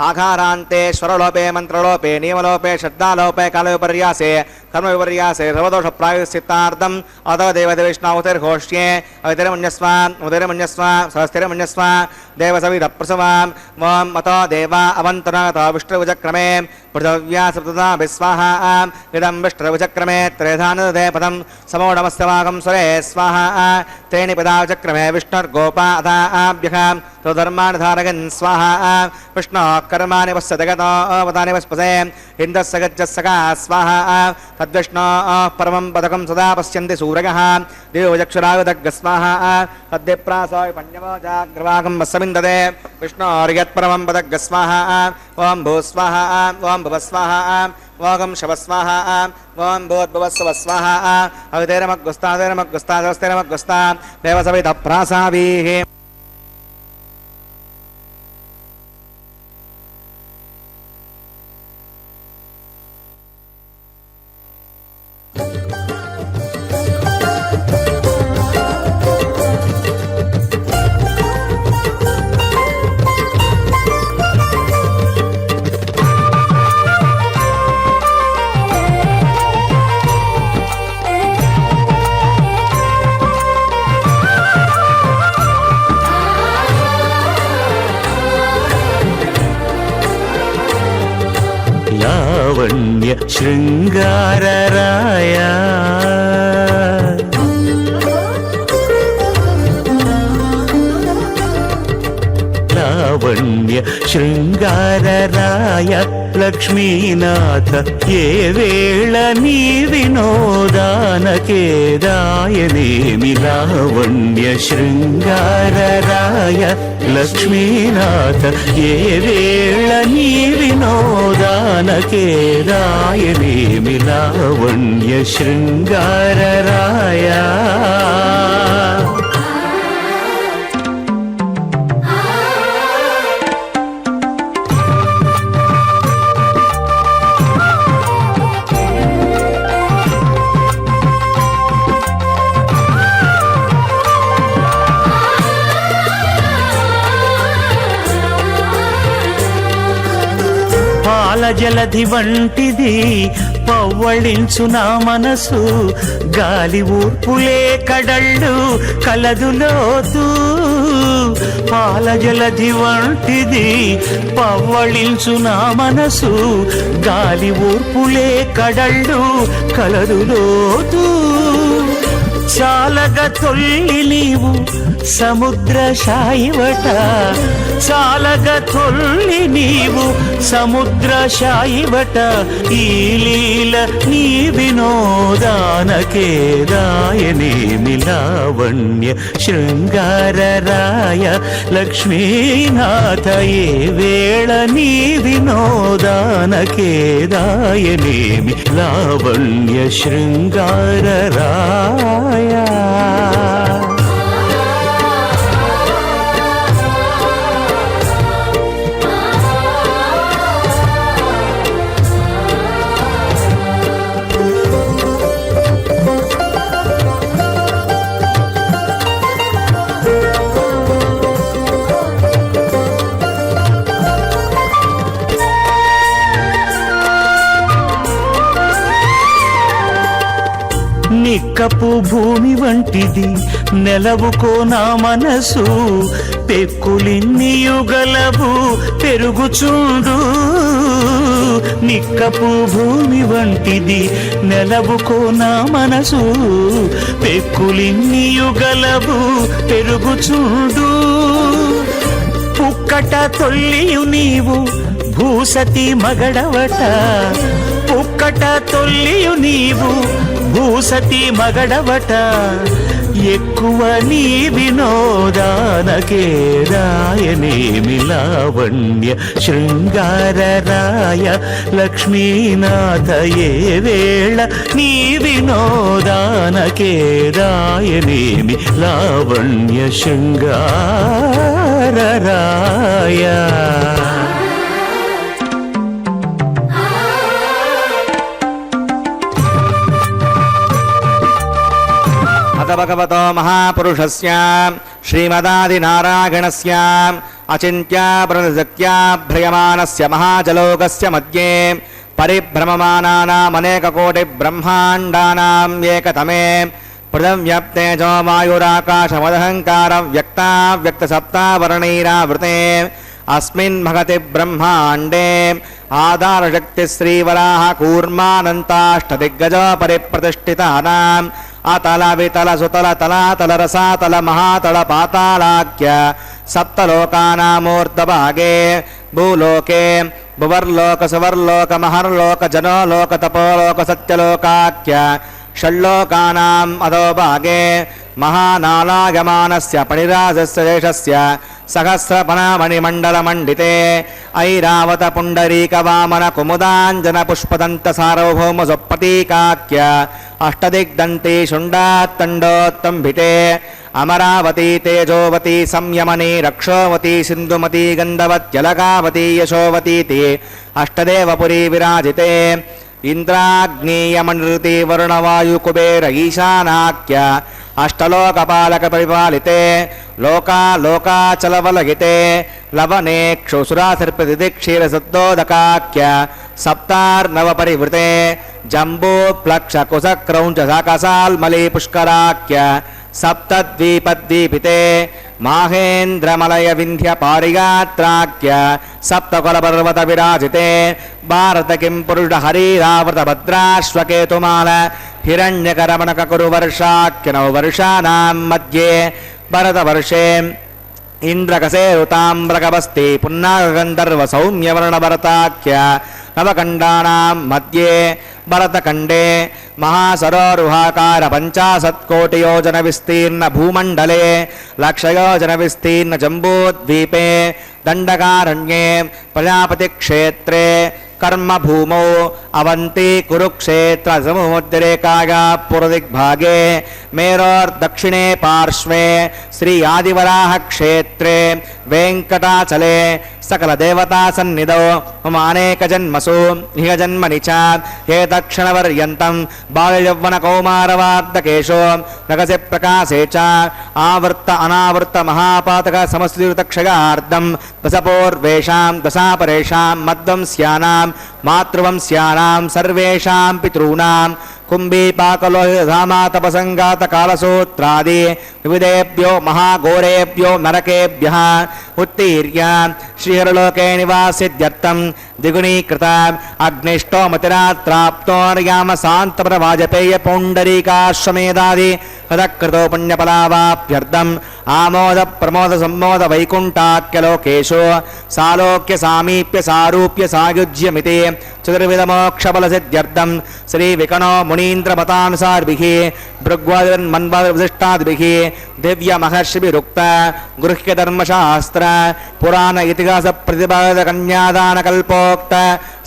आघारान्तेश्वरलोपे मन्त्रलोपे नियमलोपे श्रद्धालोपे कालविपर्यासे कर्मविपर्यासे सर्वदोषप्रायश्चित्तार्थम् अतो देवदेवैष्णवतिर्घोष्ये अवितिरमन्यस्व उदरमन्यस्व सहस्तिरमन्यस्व देवसवितप्रसवाम् ओम अतो देवा अवन्तनातो विष्णुविचक्रमे पृथिव्या सप्तधा विस्वाहा इदं विष्णुविचक्रमे त्रेधानदे पदं समोढमस्तवागं सुरे स्वाहा तेनि पदाचक्रमे विष्णुर्गोपादाभ्यः तद्धर्मान् स्वाहा विष्णोः कर्माणि पश्यति गतो पदानि पस्पसे इन्द्रस्य गच्छस्सका स्वाहा तद्विष्णोः परमं पदकं सदा पश्यन्ति सूरयः देवचक्षुरायुधग् स्वाहा तद्विप्रासोऽपि पञ्चमोजाग्रवाकं वस्समिन्दते विष्णोर्यत्परमं पदग् स्वाहा ओम भू स्वाहा ओम भव स्वाहा ओम शव स्वाहा ओम भूद्भुवः स्वाहा अवितेरमग्गुस्ता देवसवितप्रासावीः లావణ్య శృంగారరాయ లావణ్య శృంగారరాయ లక్ష్మీనాథ ఏ వేళ నీ వినోదానకే దాయనేమి లావణ్య శృంగారరాయ లక్ష్మీనాథ ఏ వేళ నీ వినోదానకే దాయనేమి లావణ్య శృంగారరాయ జలధి వంటిది పవ్వళించు నా మనసు గాలి ఊర్పులే కడళ్ళు కలదులోతూ పాల జలధి వంటిది పవ్వళించు నా మనసు గాలి ఊర్పులే కడళ్ళు కలదులోతూ చాలగ తొల్లి నీవు సముద్ర శాయివట చాలగ తొల్లి నీవు సముద్ర శాయివట ఈ లీల నీ వినోదానకే దాయనేమి లావణ్య శృంగారరాయ లక్ష్మీనాథ ఏ వేళ నీ వినోదానకే దాయనేమి లావణ్య శృంగారరాయ నిక్కపు భూమి వంటిది నెలవుకో నా మనసు పెక్కులిన్ని యుగలవు పెరుగుచుండు నిక్కపు భూమి వంటిది నెలవుకో నా మనసు పెక్కులిన్ని యుగలవు పెరుగుచుండు పుక్కట తొల్లియు నీవు భూసతి మగడవట పుక్కట తొల్లియు నీవు భూసతి మగడవట ఎక్కువ నీ వినోదానకే రాయనేమి లావణ్య శృంగారరాయ లక్ష్మీనాథ ఏ వేళ నీ వినోదానకే రాయనేమి లావణ్య శృంగారరాయ భగవతో మహాపురుషస్య శ్రీమదాదినారాయణస్య అచింత్య ప్రణసత్యాభ్రయమానస్య మహాజలోకస్య మధ్యే పరిభ్రమమానానామనేకకోటి బ్రహ్మాండానాం ఏకతమే పృథవ్యప్తేజో వాయురాకాశమదహంకారం వ్యక్తావ్యక్తసప్తావరణైరావృతే అస్మిన్ మహతి బ్రహ్మాండే ఆధారశక్తి శ్రీవరాహ కూర్మానంతాష్టదిగ్గజ పరిప్రతిష్ఠితానాం అతల వితల సుతల తలాతల రసాతల మహాతల పాతాళాఖ్య సప్తలోకానామూర్ధభాగే భూలోకే భువర్లోక సువర్లోక మహర్లోక జనోలోక తపోలోక సత్యలోకాఖ్య షల్లోకానాం అధోభాగే మహానాలాయమానస్య పణిరాజస్య దేశస్య సహస్రపణమణిమండలమండితే ఐరావత పుండరీక వామన కుముదాంజన పుష్పదంత సార్వభౌమ సుప్రతీకాఖ్య అష్టదిగ్దంతి శుండాత్తండోత్తంభితే అమరావతి తేజోవతి సంయమని రక్షోవతి సింధుమతి గంధవత్యలకావతి యశోవతీతి అష్టదేవపురీ విరాజితే ఇంద్రాగ్నేయమనిరుతి వరుణవాయు కుబేర ఈశానాఖ్య అష్టలోకపాలక పరిపాలితే లోకాచలవలగితే లవనేక్షుసురాసర్పతి క్షీరసద్దోదకాఖ్య సప్తార్నవ పరివృతే జంబూప్లక్ష కుశక్రౌంచ సాకసాల్మలీ పుష్కరాఖ్య సప్తద్వీపద్వీపితే माहेन्द्रमलय विन्ध्य पारिगात्राख्य सप्तकुलपर्वत विराजिते भारत किं पुरुष हरिरावृत भद्राश्वकेतुमाल हिरण्यकरमणककुरुवर्षाख्य नववर्षाणां मध्ये भरतवर्षे इन्द्रकसेरुताम्रकवस्ति पुन्नागन्धर्व सौम्यवर्णभरताख्य नवकण्डानां मध्ये भरतखण्डे महासरोरुहाकार 50,000,000,000 विस्तीर्ण भूमण्डले लक्षयोजन विस्तीर्ण जम्बूद्वीपे दण्डकारण्ये प्रजापतिक्षेत्रे कर्मभूमौ अवन्ती कुरुक्षेत्र समुद्रेकाया पूर्वदिग्भागे मेरोर्दक्षिणे पार्श्वे श्री आदिवराह क्षेत्रे वेङ्कटाचले सकल देवता सन्निधौ मम अनेक जन्मसु इह जन्मनि च हे दक्षिणपर्यन्तं बाल्ययौवन कौमारवार्धकेषु नगसे प्रकाशे च आवृत्त अनावृत्त महापातक समस्तीर्तक्षगार्धं दशपूर्वेषां दशापरेषां मध्वंस्यानां मातृवंस्यानां सर्वेषां पितॄणां कुम्भीपाकलोहितधामातपसङ्गात कालसूत्रादि विविधेभ्यो महाघोरेभ्यो नरकेभ्यः उत्तीर्य श्रीहरलोके निवासित्यर्थं द्विगुणीकृत अग्निष्टोमतिरात्राप्तोर्याम शान्तप्रवाजपेय पौण्डरीकाश्वमेधादि हृतकृतो पुण्यफलावाप्यर्थम् आमोद प्रमोद सम्मोद वैकुण्ठाख्यलोकेषु सालोक्य सामीप्य सारूप्य सायुज्यमिति चतुर्विधमोक्षफलसिद्ध्यर्थं श्रीविकणो मुनीन्द्रमतानुसारिभिः भृग्वादिर्मन्वादिर्विशिष्टादिभिः दिव्यमहर्षिभिरुक्त गृह्यधर्मशास्त्र पुराण इतिहास प्रतिपादित कन्यादानकल्पोक्त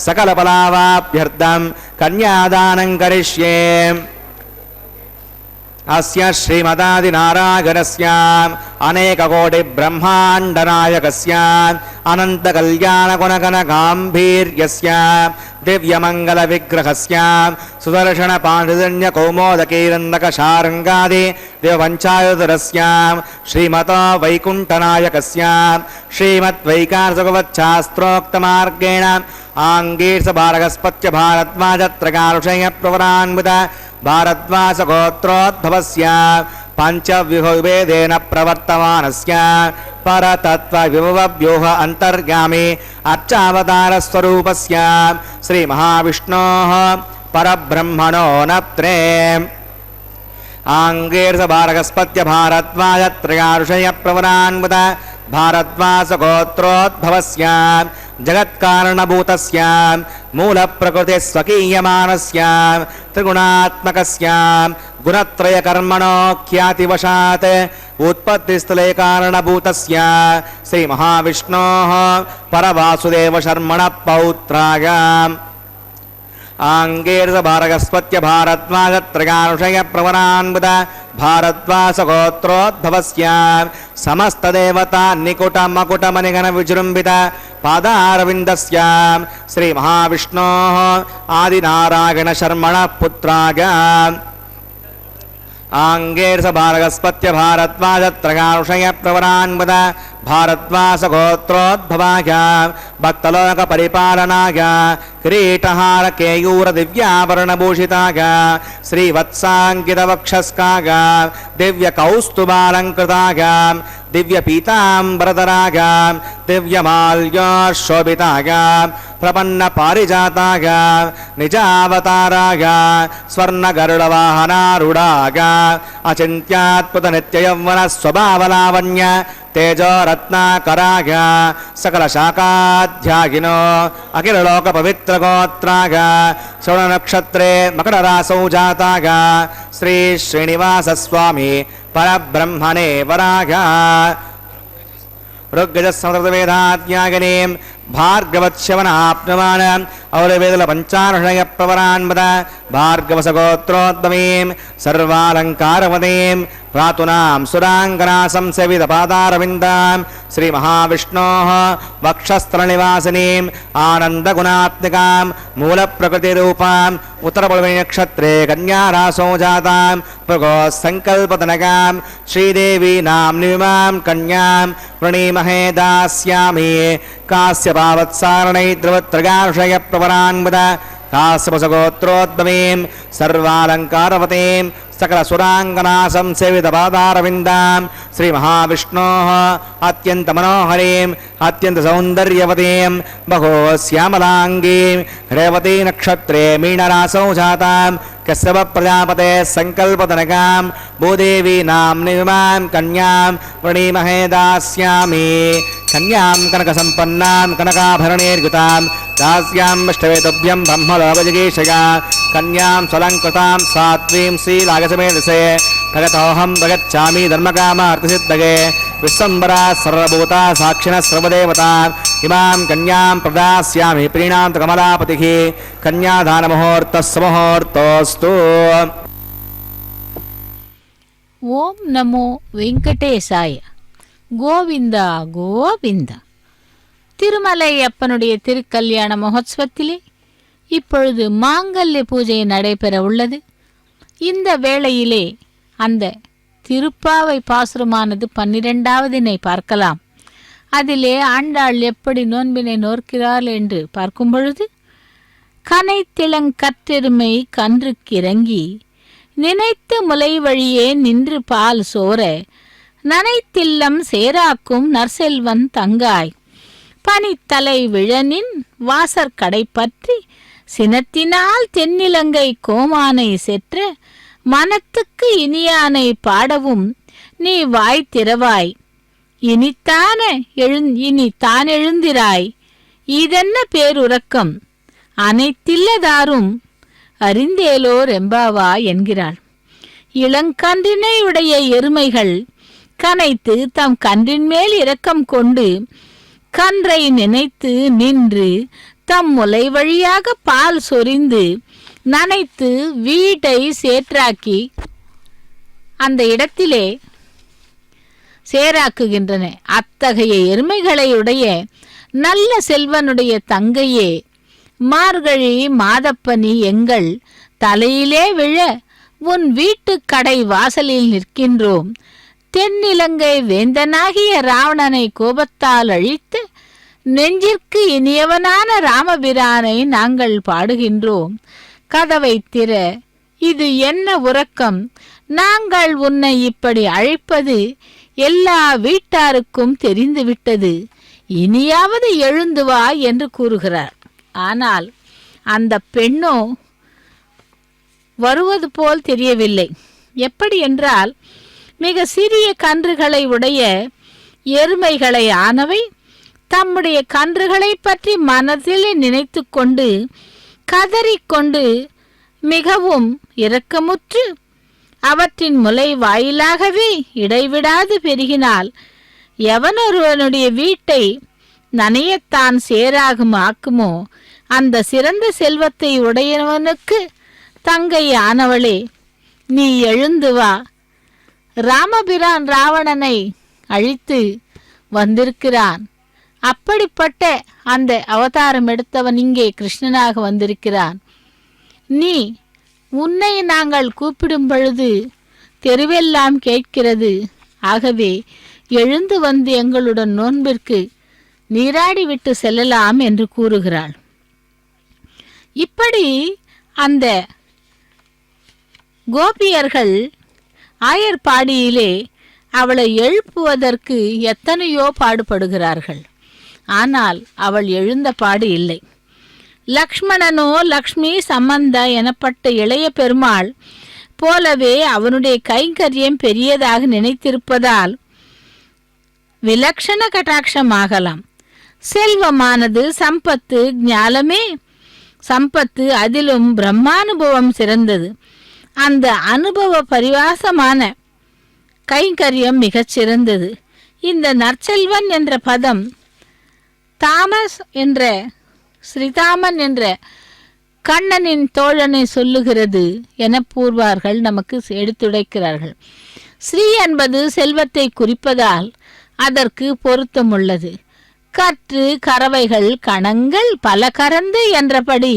सकलफलावाप्यर्थं कन्यादानं करिष्ये। अस्य श्रीमदादिनारायणस्य अनेककोटि ब्रह्माण्डनायकस्य अनन्तकल्याणगुणगणगाम्भीर्यस्य दिव्यमङ्गलविग्रहस्य सुदर्शनपाण्डिजन्यकौमोदकीरन्दकशारङ्गादि देवपञ्चायुधरस्य श्रीमतो वैकुण्ठनायकस्य श्रीमद्वैकार्षगवच्छास्त्रोक्तमार्गेण आङ्गीर्षभारगस्पत्य भारद्वाजत्रकारुषयप्रवरान्वित भारद्वासगोत्रोद्भवस्य पञ्चव्यूहवेदेन प्रवर्तमानस्य परतत्त्वविभवव्यूह अन्तर्गामी अर्चावतारस्वरूपस्य श्रीमहाविष्णोः परब्रह्मणो नत्रे आङ्गीर्षभारगस्पत्य भारद्वाजत्रयाऋषयप्रवरान्वित भारद्वासगोत्रोद्भवस्य जगत्कारणभूतस्य मूलप्रकृते स्वकीयमानस्य त्रिगुणात्मकस्य गुणत्रयकर्मणो ख्यातिवशात् उत्पत्तिस्थले कारणभूतस्य श्रीमहाविष्णोः परवासुदेवशर्मणः पौत्राय आङ्गीर्षभारगस्पत्य भारद्वाजत्रयाऋषयप्रवरान्वित भारद्वासगोत्रोद्भवस्य समस्तदेवता निकुटमकुटमनिगण विजृम्भित पादारविन्दस्य श्रीमहाविष्णोः आदिनारायणशर्मणः पुत्राय आङ्गीर्षभारगस्पत्य भारद्वाजत्रयाऋषयप्रवरान्वित भारद्वासगोत्रोद्भवाय भक्तलोकपरिपालनाय किरीटहार केयूर दिव्याभरणभूषिताय श्रीवत्साङ्कितवक्षस्काय दिव्यकौस्तुभालङ्कृताय दिव्यपीताम्बरधराय दिव्यमाल्योशोभिताय प्रपन्नपारिजाताय निजावताराय स्वर्णगरुडवाहनारूढाय अचिन्त्यात्पुतनित्ययौवनस्वभावलावण्य तेजोरत्नाकराय सकलशाखाध्यायिनो अखिललोकपवित्रगोत्राय श्रवणनक्षत्रे मकररासौ जाताय श्री श्रीनिवासस्वामी परब्रह्मणे वराय ऋग्यजसंस्कृतवेदाज्ञागणीं भार्गवच्छवनाप्नुवान् औरवेदलपञ्चार्षयप्रवरान्वित भार्गवसगोत्रोद्भवीं सर्वालङ्कारवतीं प्रातुनां सुराङ्गनासंसेवितपादारविन्दां श्रीमहाविष्णोः वक्षस्थलनिवासिनीम् आनन्दगुणात्मिकां मूलप्रकृतिरूपाम् उत्तरपल्लवीनक्षत्रे कन्यारासौ जातां भृगोः श्रीदेवी नाम्नीमां कन्यां वृणीमहे दास्यामि कास्यपावत्सारणै द्रवत्रगार्षयप्रवरान्वित काश्यपसगोत्रोद्भवीं सर्वालङ्कारवतीं सकलसुराङ्गना संसेवितपादारविन्दां श्रीमहाविष्णोः अत्यन्तमनोहरीम् अत्यन्तसौन्दर्यवतीं बहोश्यामलाङ्गीं रेवती नक्षत्रे मीनरासौ जातां कश्यप प्रजापते सङ्कल्पतनकां भूदेवी नाम्निमां कन्यां वृणीमहे दास्यामि कन्यां कनकसम्पन्नां कनकाभरणैर्युतां दास्यामष्टवेदुभ्यं ब्रह्मलोकजिगीषया कन्यां स्वलङ्कृतां सात्वीं श्रीलागसमेधसे भगतोऽहं भगच्छामि धर्मकामार्थिसिद्धये विश्वम्बरा सर्वभूता साक्षिणः सर्वदेवता इमां कन्यां प्रदास्यामि प्रीणान्तु कमलापतिः कन्यादानमुहूर्तः सुमुहूर्तोऽस्तु। ஓம் நமோ வெங்கடேசாய. கோவிந்தா கோவிந்தா. திருமலை அப்பனுடைய திருக்கல்யாண மகோத்சவத்திலே இப்பொழுது மாங்கல்ய பூஜை நடைபெற உள்ளது. இந்த வேளையிலே அந்த திருப்பாவை பாசுரமானது 12வது பார்க்கலாம். அதிலே ஆண்டாள் எப்படி நோன்பினை நோக்கிறாள் என்று பார்க்கும் பொழுது, கனைத்திளங்கற்றெருமை கன்றுக்கிறங்கி நினைத்து முலை வழியே நின்று பால் சோர நனைத்தில்லம் சேராக்கும் நற்செல்வன் தங்காய் பனித்தலை விழனின் வாசற்கடை பற்றி சினத்தினால் தென்னிலங்கை கோமானை செற்ற மனத்துக்கு இனியானை பாடவும் நீ வாய் திறவாய் இனி தான் எழுந்திராய் இதென்ன பேருறக்கம் அனைத்தில்லதாரும் அறிந்தேலோர் எம்பாவா என்கிறாள். இளங்கன்றினை உடைய எருமைகள் கனைத்து தம் கன்றின் மேல் இரக்கம் கொண்டு கன்றை நினைத்து நின்று தம் முலை வழியாக பால் சொரிந்து நனைத்து வீட்டை சேற்றாக்கி அந்த இடத்திலே சேராக்குகின்றன. அத்தகைய எருமைகளை உடைய நல்ல செல்வனுடைய தங்கையே, மார்கழி மாதப்பனி எங்கள் தலையிலே விழ உன் வீட்டு கடை வாசலில் நிற்கின்றோம். தென்னிலங்கை வேந்தனாகிய ராவணனை கோபத்தால் அழித்து நெஞ்சிற்கு இனியவனான ராமபிரானை நாங்கள் பாடுகின்றோம். கதவை திற, இது என்ன உறக்கம்? நாங்கள் உன்னை இப்படி அழைப்பது எல்லா வீட்டாருக்கும் தெரிந்துவிட்டது. இனியாவது எழுந்து வா என்று கூறுகிறார். ஆனால் அந்த பெண்ணோ வருவது போல் தெரியவில்லை. எப்படி என்றால், மிக சிறிய கன்றுகளை உடைய எருமைகளை ஆனவை தம்முடைய கன்றுகளை பற்றி மனதில் நினைத்து கொண்டு கதறிக்கொண்டு மிகவும் இரக்கமுற்று அவற்றின் முலை வாயிலாகவே இடைவிடாது பெருகினால் எவனொருவனுடைய வீட்டை நனையத்தான் சேராகும் ஆக்குமோ அந்த சிறந்த செல்வத்தை உடையவனுக்கு தங்கை ஆனவளே, நீ எழுந்து வா. ராமபிரான் ராவணனை அழித்து வந்திருக்கிறான். அப்படிப்பட்ட அந்த அவதாரம் எடுத்தவன் இங்கே கிருஷ்ணனாக வந்திருக்கிறான். நீ உன்னை நாங்கள் கூப்பிடும் பொழுது தெருவெல்லாம் கேட்கிறது. ஆகவே எழுந்து வந்து எங்களுடன் நோன்பிற்கு நீராடி விட்டு செல்லலாம் என்று கூறுகிறாள். இப்படி அந்த கோபியர்கள் ஆயர்பாடியிலே அவளை எழுப்புவதற்கு எத்தனையோ பாடுபடுகிறார்கள். ஆனால் அவள் எழுந்த பாடு இல்லை. லக்ஷ்மணனோ லக்ஷ்மி சம்பந்த எனப்பட்ட இளைய பெருமாள் போலவே அவனுடைய கைங்கரியம் பெரியதாக நினைத்திருப்பதால் விலக்ஷண கட்டாட்சமாகலாம். செல்வமானது சம்பத்து, ஞானமே சம்பத்து, அதிலும் பிரம்மானுபவம் சிறந்தது. அந்த அனுபவ பரிவாசமான கைங்கரியம் மிகச் சிறந்தது. இந்த நற்செல்வன் என்ற பதம் தாமஸ் என்ற ஸ்ரீதாமன் என்ற கண்ணனின் தோழனை சொல்லுகிறது என பூர்வார்கள் நமக்கு எடுத்துரைக்கிறார்கள். ஸ்ரீ என்பது செல்வத்தை குறிப்பதால் அதற்கு பொருத்தமுள்ளது. கற்று கறவைகள் கணங்கள் பல கறந்து என்றபடி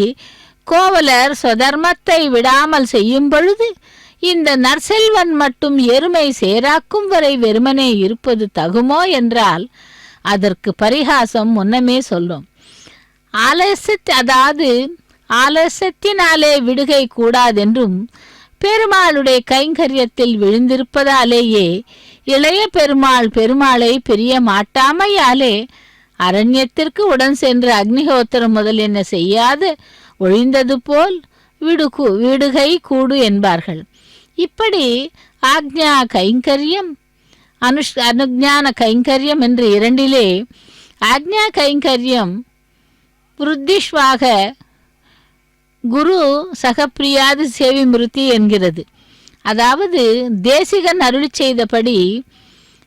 கோவலர் சொதர்மத்தை விடாமல் செய்யும் பொழுது இந்த நற்செல்வன் மட்டும் எருமை சேராக்கும் வரை வெறுமனே இருப்பது தகுமோ என்றால் அதற்கு பரிகாசம் முன்னமே சொல்லும். ஆலசியத்தினாலே விடுகை கூடாதென்றும் பெருமாளுடைய கைங்கரியத்தில் விழுந்திருப்பதாலேயே இளைய பெருமாளை பிரிய மாட்டாமையாலே அரண்யத்திற்கு உடன் சென்று அக்னிஹோத்திரம் முதல் என்ன செய்யாது ஒழிந்தது போல் வீடுகை கூடு என்பார்கள். இப்படி ஆக்ஞா கைங்கரியம் அனுஞான கைங்கரியம் என்று இரண்டிலே ஆக்ஞா கைங்கரியம் புருத்திஷ்வாக குரு சகப்பிரியாது சேவி மிருத்தி என்கிறது. அதாவது தேசிகன் அருளி செய்தபடி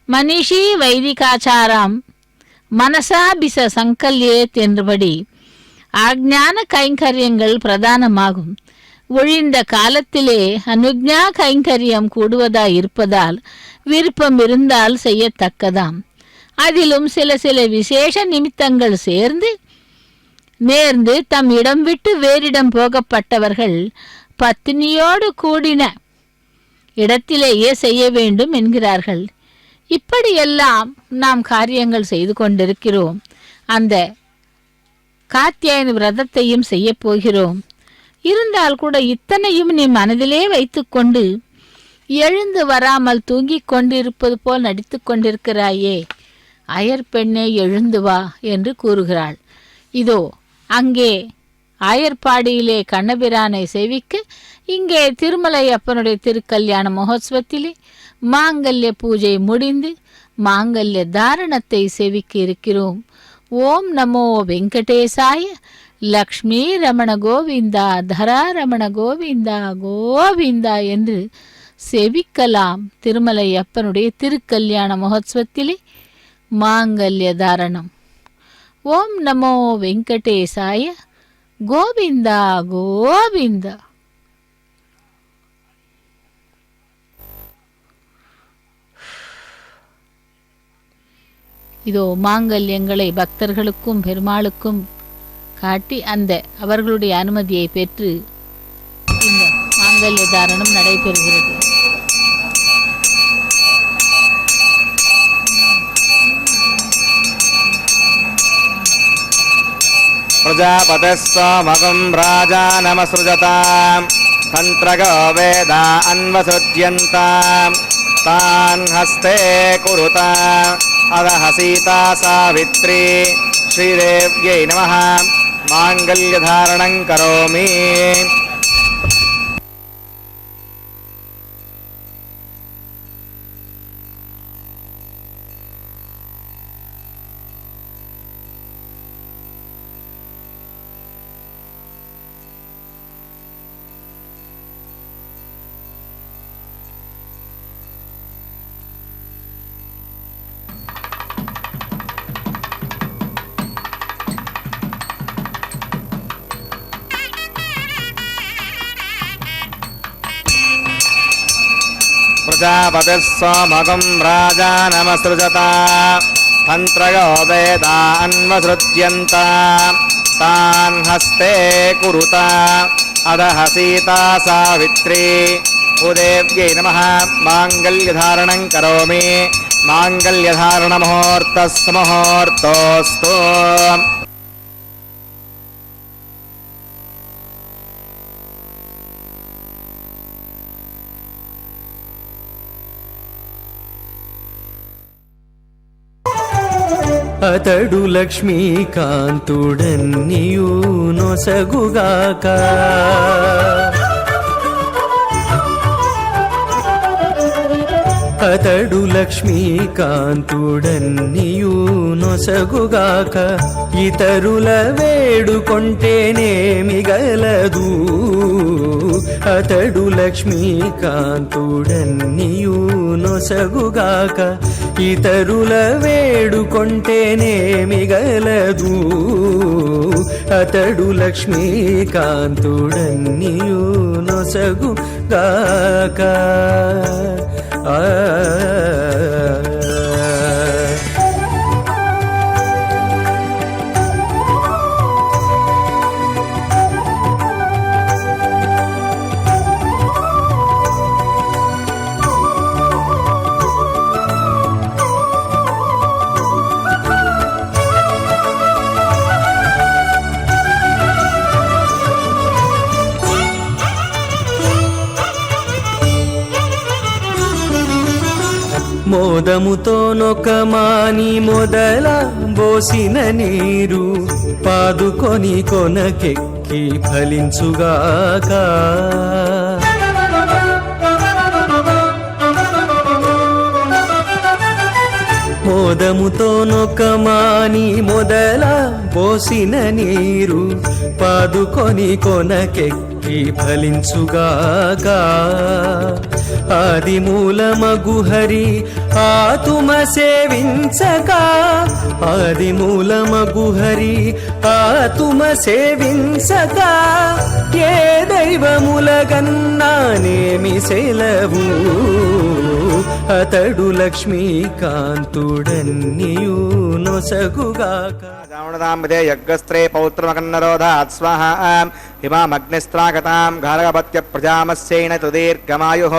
மனிஷி வைதிகாச்சாரம் மனசாபிச சங்கல்யேத் என்றபடி ஆக்ஞான கைங்கரியங்கள் பிரதானமாகும். ஒழிந்த காலத்திலே அனுஜ்ஞா கைங்கரியம் கூடுவதாய் இருப்பதால் விருப்பம் இருந்தால் செய்யத்தக்கதாம். அதிலும் சில விசேஷ நிமித்தங்கள் நேர்ந்து தம் இடம் விட்டு வேறிடம் போகப்பட்டவர்கள் பத்தினியோடு கூடின இடத்திலேயே செய்ய வேண்டும் என்கிறார்கள். இப்படியெல்லாம் நாம் காரியங்கள் செய்து கொண்டிருக்கிறோம். அந்த காத்தியாயன விரதத்தையும் செய்ய போகிறோம். இருந்தால் கூட இத்தனையும் நீ மனதிலே வைத்துக்கொண்டு எழுந்து வராமல் தூங்கிக் கொண்டிருப்பது போல் நடித்து கொண்டிருக்கிறாயே, அயற்பெண்ணே எழுந்து வா என்று கூறுகிறாள். இதோ அங்கே ஆயர்பாடியிலே கண்ணபிரானை சேவிக்க, இங்கே திருமலை அப்பனுடைய திருக்கல்யாண மகோத்சவத்திலே மாங்கல்ய பூஜை முடிந்து மாங்கல்ய தாரணத்தை சேவிக்க இருக்கிறோம். ஓம் நமோ வெங்கடேசாய, லக்ஷ்மி ரமண கோவிந்தா, தரா ரமண கோவிந்தா கோவிந்தா என்று செவிக்கலாம். திருமலை அப்பனுடைய திருக்கல்யாண மகோத்சவத்திலே மாங்கல்ய தாரணம். ஓம் நமோ வெங்கடேசாய, கோவிந்தா கோவிந்தா. இதோ மாங்கல்யங்களை பக்தர்களுக்கும் பெருமாளுக்கும் காட்டி அந்த அவர்களுடைய அனுமதியை பெற்று இந்த மாங்கல்ய தாரணம் நடைபெறுகிறது. பிரஜாபதஸ்வமகம் ராஜானமஸ்ருஜதாம் தந்திரகோ வேதா அன்வசுஜ்யந்தாம் தான் ஹஸ்தே குருதா அதஹ சீதா சாவித்ரி ஸ்ரீதேவ்யை நமः மாங்கல்யதாரணம் கரோமி. பிரஜாபதிஸ்வமகம் ராஜானமஸ்ருஜதா தந்திரகோ வேதா அன்வசுஜ்யந்தா தான் ஹஸ்தே குருதா அதஹ சீதா சாவித்ரி பூதேவ்யை நமः மாங்கல்யதாரணம் கரோமி. மாங்கல்யதாரண முகூர்த்தஸ்ய முகூர்த்தோஸ்து. అతడు లక్ష్మీకాంతుడన్నియు నొసగుగాక అతడు లక్ష్మీకాంతుడన్నియు నొసగుగాక ఇతరుల వేడుకొంటేనేమి గలదు. అతడు లక్ష్మీకాంతుడన్నియు నొసగుగాక ఇతరుల వేడుకొంటేనేమి గలదు. అతడు లక్ష్మీకాంతుడన్నియు నొసగుగాక. మోదముతో నొకమాని మొదల బోసిన నీరు పాదుకొని కొనకెక్కి ఫలించుగాక. మోదముతో నొకమాని మొదల పోసిన నీరు పాదుకొని కొనకెక్కి ఫలించుగాక. ఆది మూలమగు హరి ఆతుమ సేవించక, ఆది మూలమగు హరి ఆతుమ సేవించక, ఏ దైవములగన్నానేమి సెలవు, అతడు లక్ష్మీకాంతుడన్నియు నొసగుగాక. జామదాంబదే యజ్ఞస్త్రే పౌత్రమకన్నరోధాత్ స్వాహ హిమామగ్నిస్త్రాగతాం గార్గపత్య ప్రజామస్యైన తుదీర్ఘమాయుః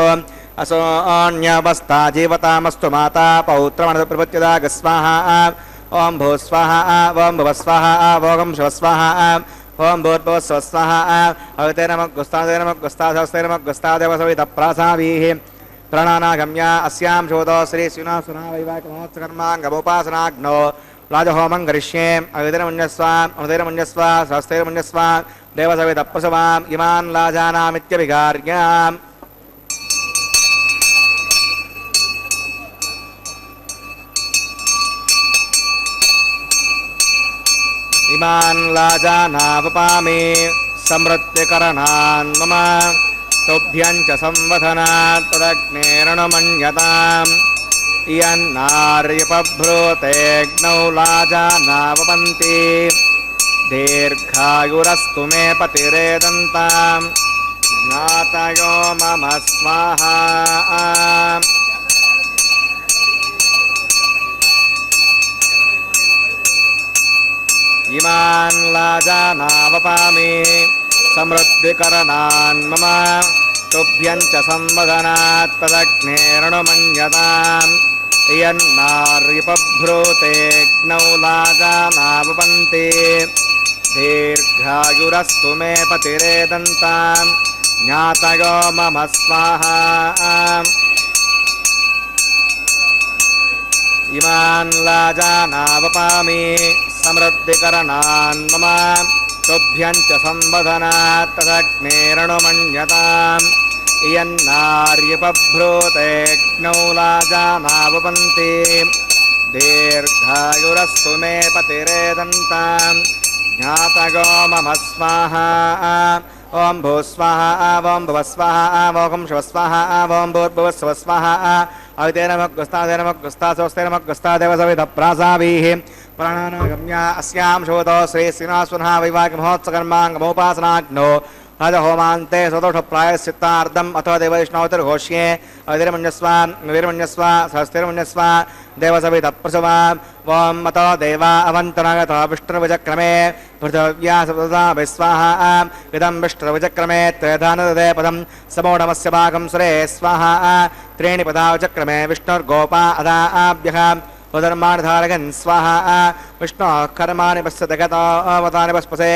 అసోऽన్యవస్థా జీవతామస్తు మాతా పౌత్రమనప్రపత్యదాగ స్వాహ. ఓం భూస్వాహ ఓం భువస్వాహ ఓం శివస్వాహ ఓం భూర్భువస్వస్వాహ అవితే నమః గుస్తాదే నమః గుస్తాదేవ సవిత ప్రాసావీః ప్రణానాగమ్య అస్యాం శోదో శ్రీ శ్రీనాసునా వైవాహికమోత్సకర్మాంగముపాసనాగ్నో రాజహోమం కరిష్యే. అవితరమున్యస్వ స్వస్తైర్మున్యస్వ దేవసవిత ప్రసవాం ఇమాన్ లాజానామిత్యభిగార్యాం. ఇమాన్ లాజానావపామి సమృత్తికరణాన్ మమ తుభ్యం చ సంవధనాత్ తదగ్నేరణమన్యతాం. ఇయన్నార్యపభ్రూతేగ్నౌ లాజానావపంతి దీర్ఘాయురస్తు మే పతిరేదంతాం. జ్ఞాతయో మమ స్వాహా. ఇమాన్ లాజానావపామి సమృద్ధికరణాన్ మమ తుభ్యం చ సంవదనాత్ తదగ్నేరణమన్యతాం. ఇయన్నార్యపభ్రూతేగ్నౌ లాజానావపంతి దీర్ఘాయురస్తు మే పతిరేదంతాం. జ్ఞాతయో మమ స్వాహా. ఇమాన్ లాజానావపామి సమృద్ధికరణాన్ మమ తుభ్యం చ సంవదనాత్ తదగ్నేరణమన్యతాం. ఇయన్నార్యపభ్రూతేగ్నౌ లాజానావపంతి దీర్ఘాయురస్తు మే పతిరేదంతాం. జ్ఞాతయో మమ స్వాహా. ఓం భూస్వాహ ఓం భువస్వాహ ఓం శివస్వాహ ఓం భూర్భువస్వస్వాహ అవితే నమః గుస్తాదే నమః గుస్తాసోస్తే నమః గుస్తాదేవ సవిత ప్రాసావీః ప్రాణానాగమ్య అస్యాం శోదో శ్రీ శ్రీనాసునా వైవాహికమోత్సకర్మాంగముపాసనాగ్నో రాజహోమాంతే సదోష ప్రాయశ్చిత్తార్థం అథో దేవైష్ణవతిర్ఘోష్యే. అవితిర్మన్యస్వ సహస్తిర్మన్యస్వ దేవసవిత ప్రసవా. ఓం అతో దేవా అవంతనగత విష్ణుర్విచక్రమే పృథివ్యా సప్తదా విస్వాహ. ఇదం విష్ణుర్విచక్రమే త్రేధానదే పదం సమోఢమస్య భాగం సురే స్వాహ. త్రీణి పదా విచక్రమే విష్ణుర్గోపా అదాభ్యః ఉదర్మాణి ధారగన్ స్వాహ. విష్ణోః కర్మాణి పశ్యతగతావతాని పస్పసే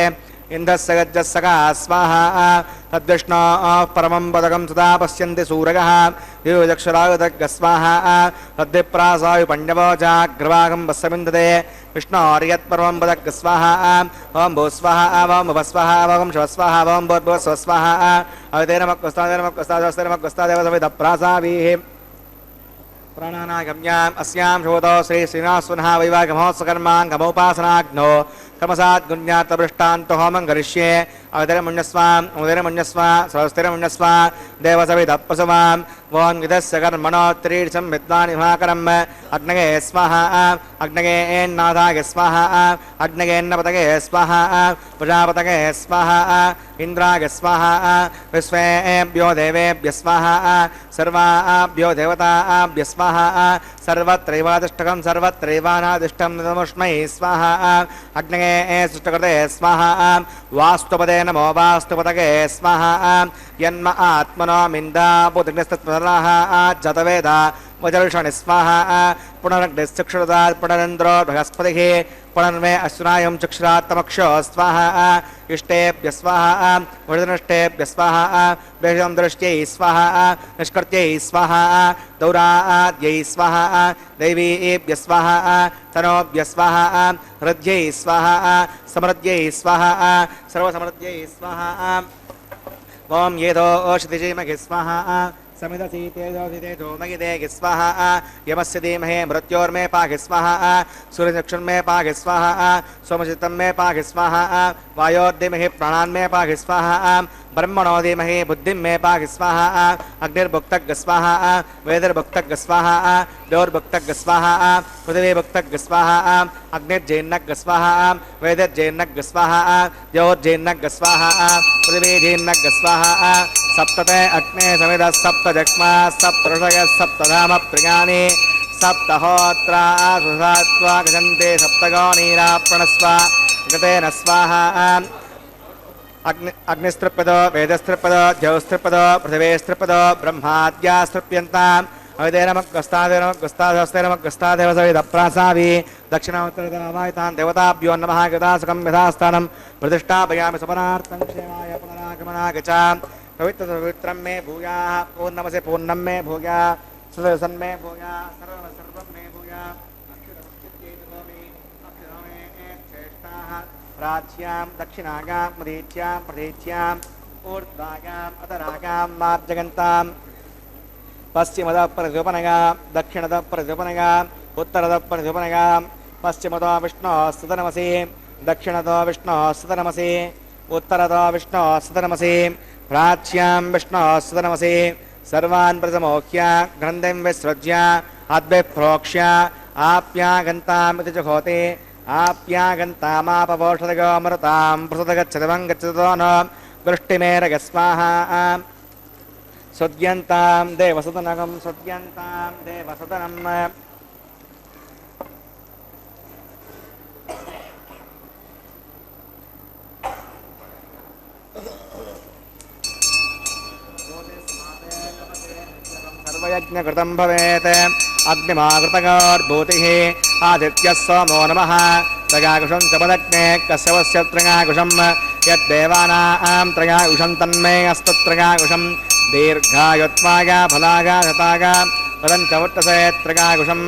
ఇంద్రస్య గజ్జస్సగా స్వాహ. తద్విష్ణోః పరమం పదకం సదా పశ్యంతి సూరయః దివ్యచక్షురాయుధగ్గ స్వాహ. తద్విప్రాసాయు పండవో జాగ్రవాగం వస్సమిందతే విష్ణోర్యత్పరమం పదగ్గ స్వాహ. ఓం భూస్వాహ ఓం భువస్వాహ ఓం శివస్వాహ ఓం భూర్భువస్వస్వాహ అవితే నమః గుస్తాదే నమః గుస్తాసోస్తే నమః గుస్తాదేవ సవిత ప్రాసావీః ప్రాణానాగమ్య అస్యాం శోదో శ్రీ శ్రీనాసునా వైవాహికమోత్సకర్మాంగముపాసనాగ్నో కర్మసాద్గుణ్యాత్తపృష్టాంతో హోమం కరిష్యే. అవితిర్మన్యస్వ సహస్తిర్మన్యస్వ దేవసవిత ప్రసవాం. ఓం విదస్య కర్మణోత్రీర్షం విద్వాని మహాకరం అగ్నగే స్వాహ. అగ్నగేన్నాథాయ స్వాహ. అగ్నగేన్నపతగే స్వాహ. ప్రజాపతగే స్వాహ. ఇంద్రాయ స్వాహ. విశ్వేభ్యో దేవేభ్య స్వాహ. సర్వాభ్యో దేవతాభ్య స్వాహ. సర్వత్రైవాదిష్టకం సర్వత్రైవానాదిష్టం నమస్మై స్వాహ. అగ్నగే సృష్టకృతే స్వాహ. వాస్తుపదే నమో వాస్తుపతగే స్వాహ. యన్మ ఆత్మనో मिन्दा बुद्धिस्तत्पराः जतवेद वजर्षणि स्वाहा पुनरग्निश्चक्षुरदात् पुनरेन्द्रो बृहस्पतिः पुनर्मे अश्वनायं चक्षुरात्तमक्षो स्वाहा इष्टेभ्य स्वाहा वृदनष्टेभ्य स्वाहा वेषं दृष्ट्यै स्वाहा निष्कृत्यै स्वाहा दौराद्यै स्वाहा दैवीभ्य स्वाहा तनोभ्य स्वाहा हृद्यै स्वाहा समृद्ध्यै स्वाहा सर्वसमृद्ध्यै स्वाहा ओम येदो ओषधिमहि स्वाहा समिदसि तेजोसि तेजो मयि स्वाहा यमस्य धीमहि मृत्योर्मे पाहि स्वाहा सूर्यचक्षुर्मे पाहि स्वाहा सोमचित्तं मे पाहि स्वाहा वायोर्धीमहि प्राणान्मे पाहि स्वाहा ब्रह्मणो धीमहि बुद्धिं मे पाहि स्वाहा अग्निर्भुक्तग् स्वाहा वेदर्भुक्तग् स्वाहा द्योर्भुक्तग् स्वाहा पृथिवीभुक्तग् स्वाहा अग्निर्जैर्नग् स्वाहा वेदर्जैर्नग् स्वाहा द्योर्जैर्नग् स्वाहा पृथिवीजैर्नग् स्वाहा सप्तते अग्ने समिधः सप्त जग्मा सप्तऋषयः सप्तधाम प्रियाणि सप्तहोत्रा सुधात्वा गजन्ते सप्तगो नीरा प्रणस्व गतेन स्वाहा अग्निस्त्रिपदो वेदस्त्रिपदो द्यौस्त्रिपदो पृथिवीस्त्रिपदो ब्रह्माद्यास्तृप्यन्ताम् अविदेनमग्गस्तादेनमग्गस्तादहस्तेनमग्गस्तादेव सविदप्रासावि दक्षिणोत्तरदावायतान् देवताभ्यो नमः गदासुखं यथास्थानं प्रतिष्ठापयामि सपनार्थं क्षेमाय पुनरागमनाय च पवित्रं मे भूयाः पूर्णमसे पूर्णं मे भूयाः सुदर्शन मे भूयाः सर्वं मे भूयाः प्राच्यां दक्षिणागां मरीच्यां प्रतीच्यां ऊर्ध्वागाम् अधरागां मार्जगन्तां पश्चिमतः प्रतिपनगां दक्षिणतः प्रतिपनगाम् उत्तरतः प्रतिपनगां पश्चिमतो विष्णोः सतनमसि दक्षिणतो विष्णोः सतनमसि उत्तरतो विष्णोः सतनमसि प्राच्यां विष्णोः सतनमसि सर्वान् प्रसमोह्य ग्रन्थिं विसृज्य अद्भिप्रोक्ष्य आप्यागन्तामिति जुहोति आप्यागन्तामापपोषदगोमृतां प्रसदगच्छतिवं गच्छतो न वृष्टिमेरगस्वाहा सुद्यन्तां देवसदनगं सुद्यन्तां देवसदनम् सर्वयज्ञकृतं भवेत् अग्निमाकृतगोर्भूतिः आदित्यः सोमो नमः त्रयाकुशं चपदग्ने कश्यपस्य त्रयाकुशं यद्देवानां त्रयाकुशं तन्मे अस्तु त्रयाकुशं दीर्घायुत्वाय फलाय शताय तदं च वर्तसे त्रयाकुशम्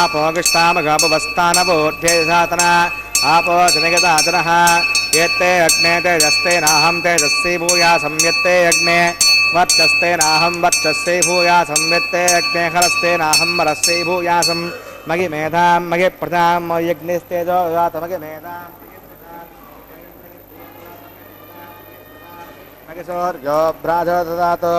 आपोगिष्ठामघापवस्थानबोध्ये सातना आपो जनगदाचनः यत्ते अग्ने तेजस्ते नाहं तेजस्वी भूया संयत्ते अग्ने वर्चस्ते नाहं वर्चस्वी भूया संयत्ते अग्ने हरस्ते नाहं हरस्वी भूयासं मयि मेधां मयि प्रजां मय्यग्निस्तेजो जात मयि मेधां मयि सौर्यो भ्राजो ददातु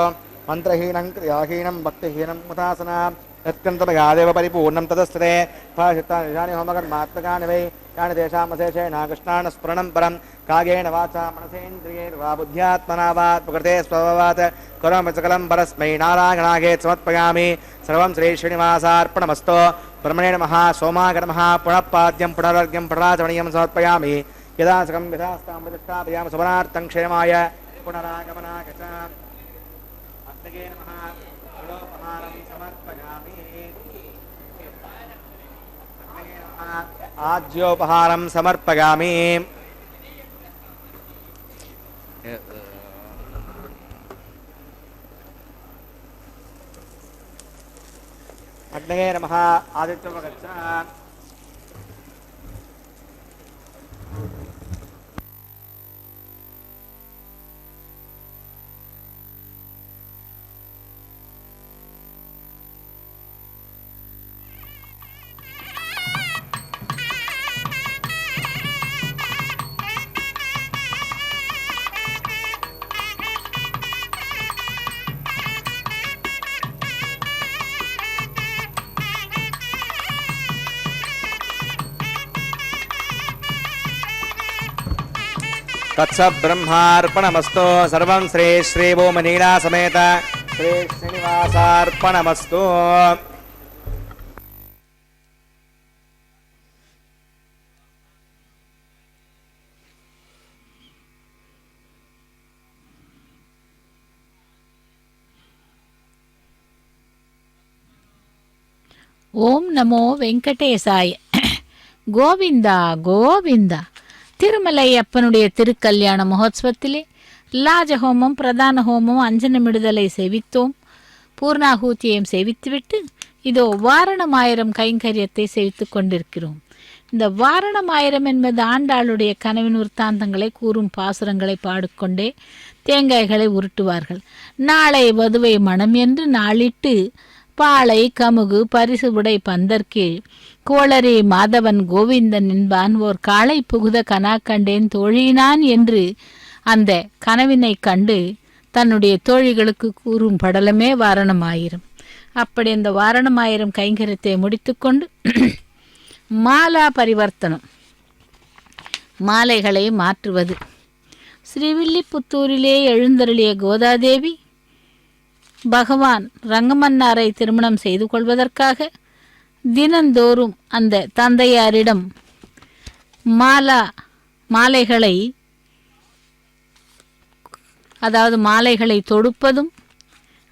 मन्त्रहीनं क्रियाहीनं भक्तिहीनं मुदासनां यत्कन्तमयादेव परिपूर्णं तदस्ते फलचित्तानि होमकर्मात्मकानि वै यानि तेषामशेषेण कृष्णान् स्मरणं परं कायेन वाचा मनसेन्द्रियैर्वा बुद्ध्यात्मना वा प्रकृते स्वभावात् करोमि सकलं परस्मै नारायणागे समर्पयामि सर्वं श्रीश्रीनिवासार्पणमस्तु ब्रह्मणे नमः सोमाय नमः पुनः पाद्यं पुनरर्घ्यं पुनराचमनीयं समर्पयामि यदा सकं यथास्तां प्रतिष्ठापयामि सुमनार्थं क्षेमाय पुनरागमनाय च अग्नये नमः पुरोपहारं समर्पयामि आज्योपहारं समर्पयामि अग्नये नमः आदित्यमगच्छ तत्सब्रह्मार्पणमस्तु सर्वं श्री श्रीभूमनीला समेत श्री श्रीनिवासार्पणमस्तु ஓம் நமோ வெங்கடேசாய. கோவிந்தா கோவிந்தா. திருமலை அப்பனுடைய திருக்கல்யாண மகோத்சவத்திலே லாஜஹோமம், பிரதான ஹோமம், அஞ்சனமிடுதலை சேவித்தோம். பூர்ணாகூத்தியையும் சேவித்துவிட்டு இதோ வாரணமாயிரம் கைங்கரியத்தை சேவித்து கொண்டிருக்கிறோம். இந்த வாரணமாயிரம் என்பது ஆண்டாளுடைய கனவின் விற்த்தாந்தங்களை கூறும் பாசுரங்களை பாடிக்கொண்டே தேங்காய்களை உருட்டுவார்கள். நாளை வதுவை மனம் என்று நாளிட்டு பாளை கமுகு பரிசு உடை பந்தற்கீழ் கோளரே மாதவன் கோவிந்தன் என்பான் ஓர் காளை புகுத கனா கண்டேன் தோழினான் என்று அந்த கனவினை கண்டு தன்னுடைய தோழிகளுக்கு கூறும் படலமே வாரணமாயிரம். அப்படி அந்த வாரணமாயிரம் கைங்கரியத்தை முடித்துக்கொண்டு மாலா பரிவர்த்தனம், மாலைகளை மாற்றுவது. ஸ்ரீவில்லிபுத்தூரிலே எழுந்தருளிய கோதாதேவி பகவான் ரங்கமன்னாரை திருமணம் செய்து கொள்வதற்காக தினந்தோறும் அந்த தந்தையாரிடம் மாலைகளை அதாவது மாலைகளை தொடுப்பதும்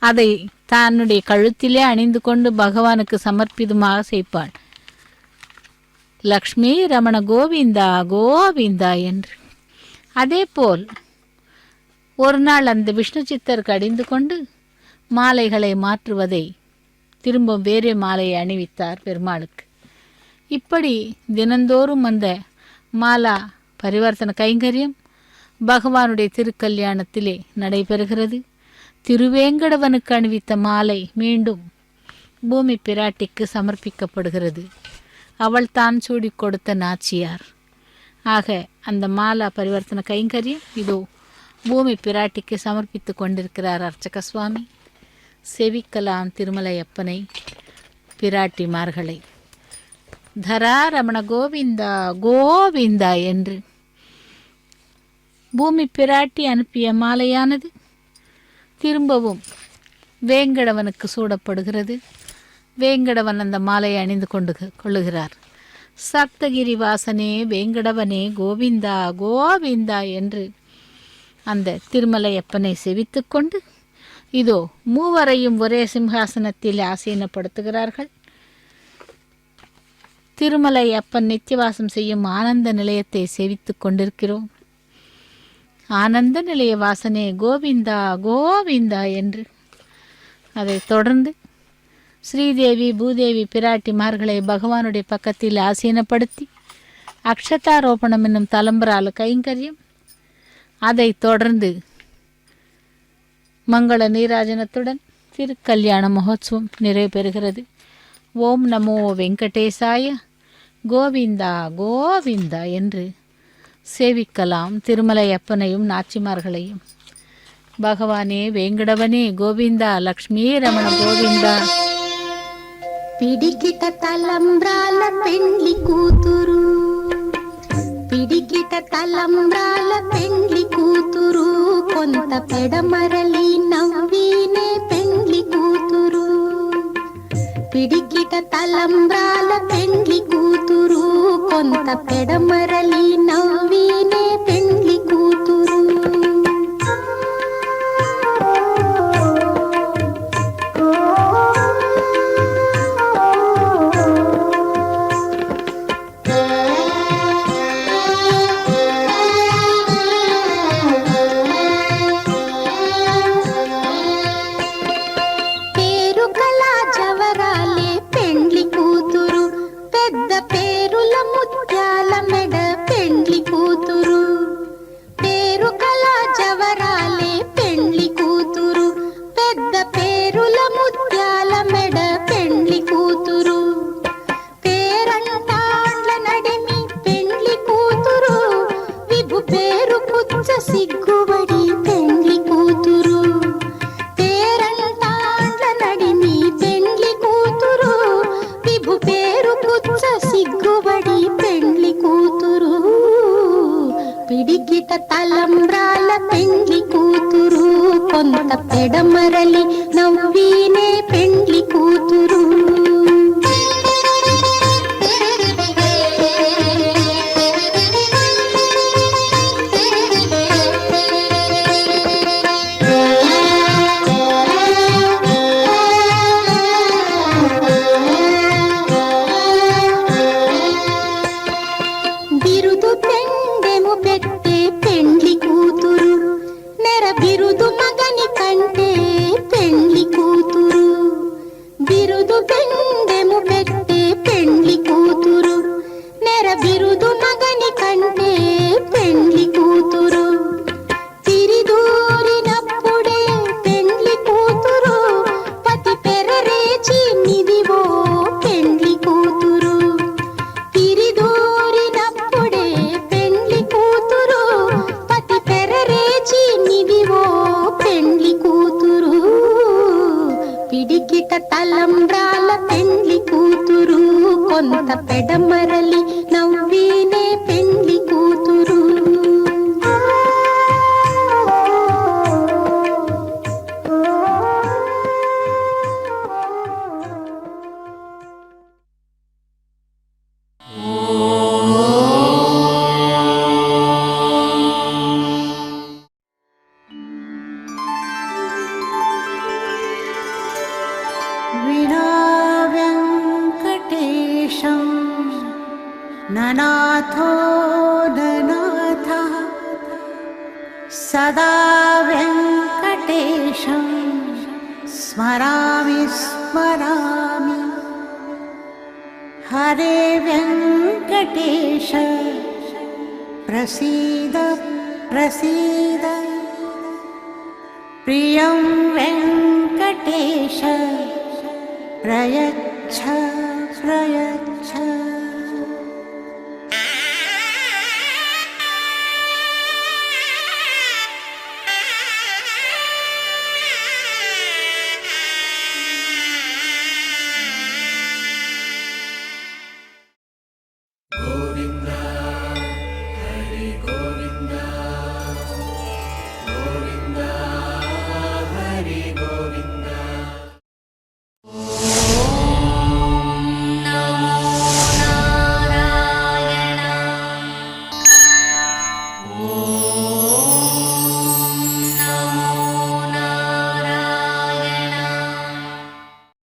அதை தன்னுடைய கழுத்திலே அணிந்து கொண்டு பகவானுக்கு சமர்ப்பிதுமாக செய்வாள். லக்ஷ்மி ரமண கோவிந்தா கோவிந்தா என்று. அதேபோல் ஒரு நாள் அந்த விஷ்ணு சித்தருக்கு அணிந்து கொண்டு மாலைகளை மாற்றுவதை திரும்ப வேறே மாலையை அணிவித்தார் பெருமாளுக்கு. இப்படி தினந்தோறும் அந்த மாலா பரிவர்த்தன கைங்கரியம் பகவானுடைய திருக்கல்யாணத்திலே நடைபெறுகிறது. திருவேங்கடவனுக்கு அணிவித்த மாலை மீண்டும் பூமி பிராட்டிக்கு சமர்ப்பிக்கப்படுகிறது. அவள் தான் சூடி கொடுத்த நாச்சியார். ஆக அந்த மாலா பரிவர்த்தன கைங்கரியம் இதோ பூமி பிராட்டிக்கு சமர்ப்பித்து கொண்டிருக்கிறார் அர்ச்சக சுவாமி. செவிக்கலாம் திருமலையப்பனை, பிராட்டிமார்களை. தரா ரமண கோவிந்தா கோவிந்தா என்று பூமி பிராட்டி அனுப்பிய மாலையானது திரும்பவும் வேங்கடவனுக்கு சூடப்படுகிறது. வேங்கடவன் அந்த மாலையை அணிந்து கொள்ளுகிறார். சப்தகிரி வாசனே வேங்கடவனே கோவிந்தா கோவிந்தா என்று அந்த திருமலையப்பனை செவித்து கொண்டு இதோ மூவரையும் ஒரே சிம்ஹாசனத்தில் ஆசீனப்படுத்துகிறார்கள். திருமலையப்பன் நித்தியவாசம் செய்யும் ஆனந்த நிலையத்தை சேவித்து கொண்டிருக்கிறோம். ஆனந்த நிலைய வாசனே கோவிந்தா கோவிந்தா என்று. அதைத் தொடர்ந்து ஸ்ரீதேவி பூதேவி பிராட்டிமார்களை பகவானுடைய பக்கத்தில் ஆசீனப்படுத்தி அக்ஷதாரோபணம் என்னும் தலம்பரால கைங்கரியம். அதைத் தொடர்ந்து மங்கள நீராஜனத்துடன் திருக்கல்யாண மகோத்சவம் நிறைவு பெறுகிறது. ஓம் நமோ வெங்கடேசாய கோவிந்தா கோவிந்தா என்று சேவிக்கலாம் திருமலையப்பனையும் நாச்சிமார்களையும். பகவானே வேங்கடவனே கோவிந்தா, லக்ஷ்மி ரமண கோவிந்தா. పిడికిట తలంబ్రాల పెండ్లి కూతురు, పిడికిట తలంబ్రాల పెండ్లి కూతురు, కొంత పెడమరలి నవ్వినే పెండ్లి కూతురు. పిడికిట తలంబ్రాల పెండ్లి కూతురు, కొంత పెడమరలి నవ్వినే పెండ్లి కూతురు. పిడికిట తలంబ్రాల పెండ్లి కూతురు, కొంత పెడమరలి నవ్వినే పెండ్లి కూతురు. కొంత పెడమరలి నవ్వీనే పెండ్లి కూతురు. विना वेङ्कटेशं ननाथो ननाथः सदा वेङ्कटेशं स्मरामि स्मरामि. हरे वेङ्कटेश प्रसीद प्रसीद. प्रियं वेङ्कटेश प्रयच्छ प्रयच्छ.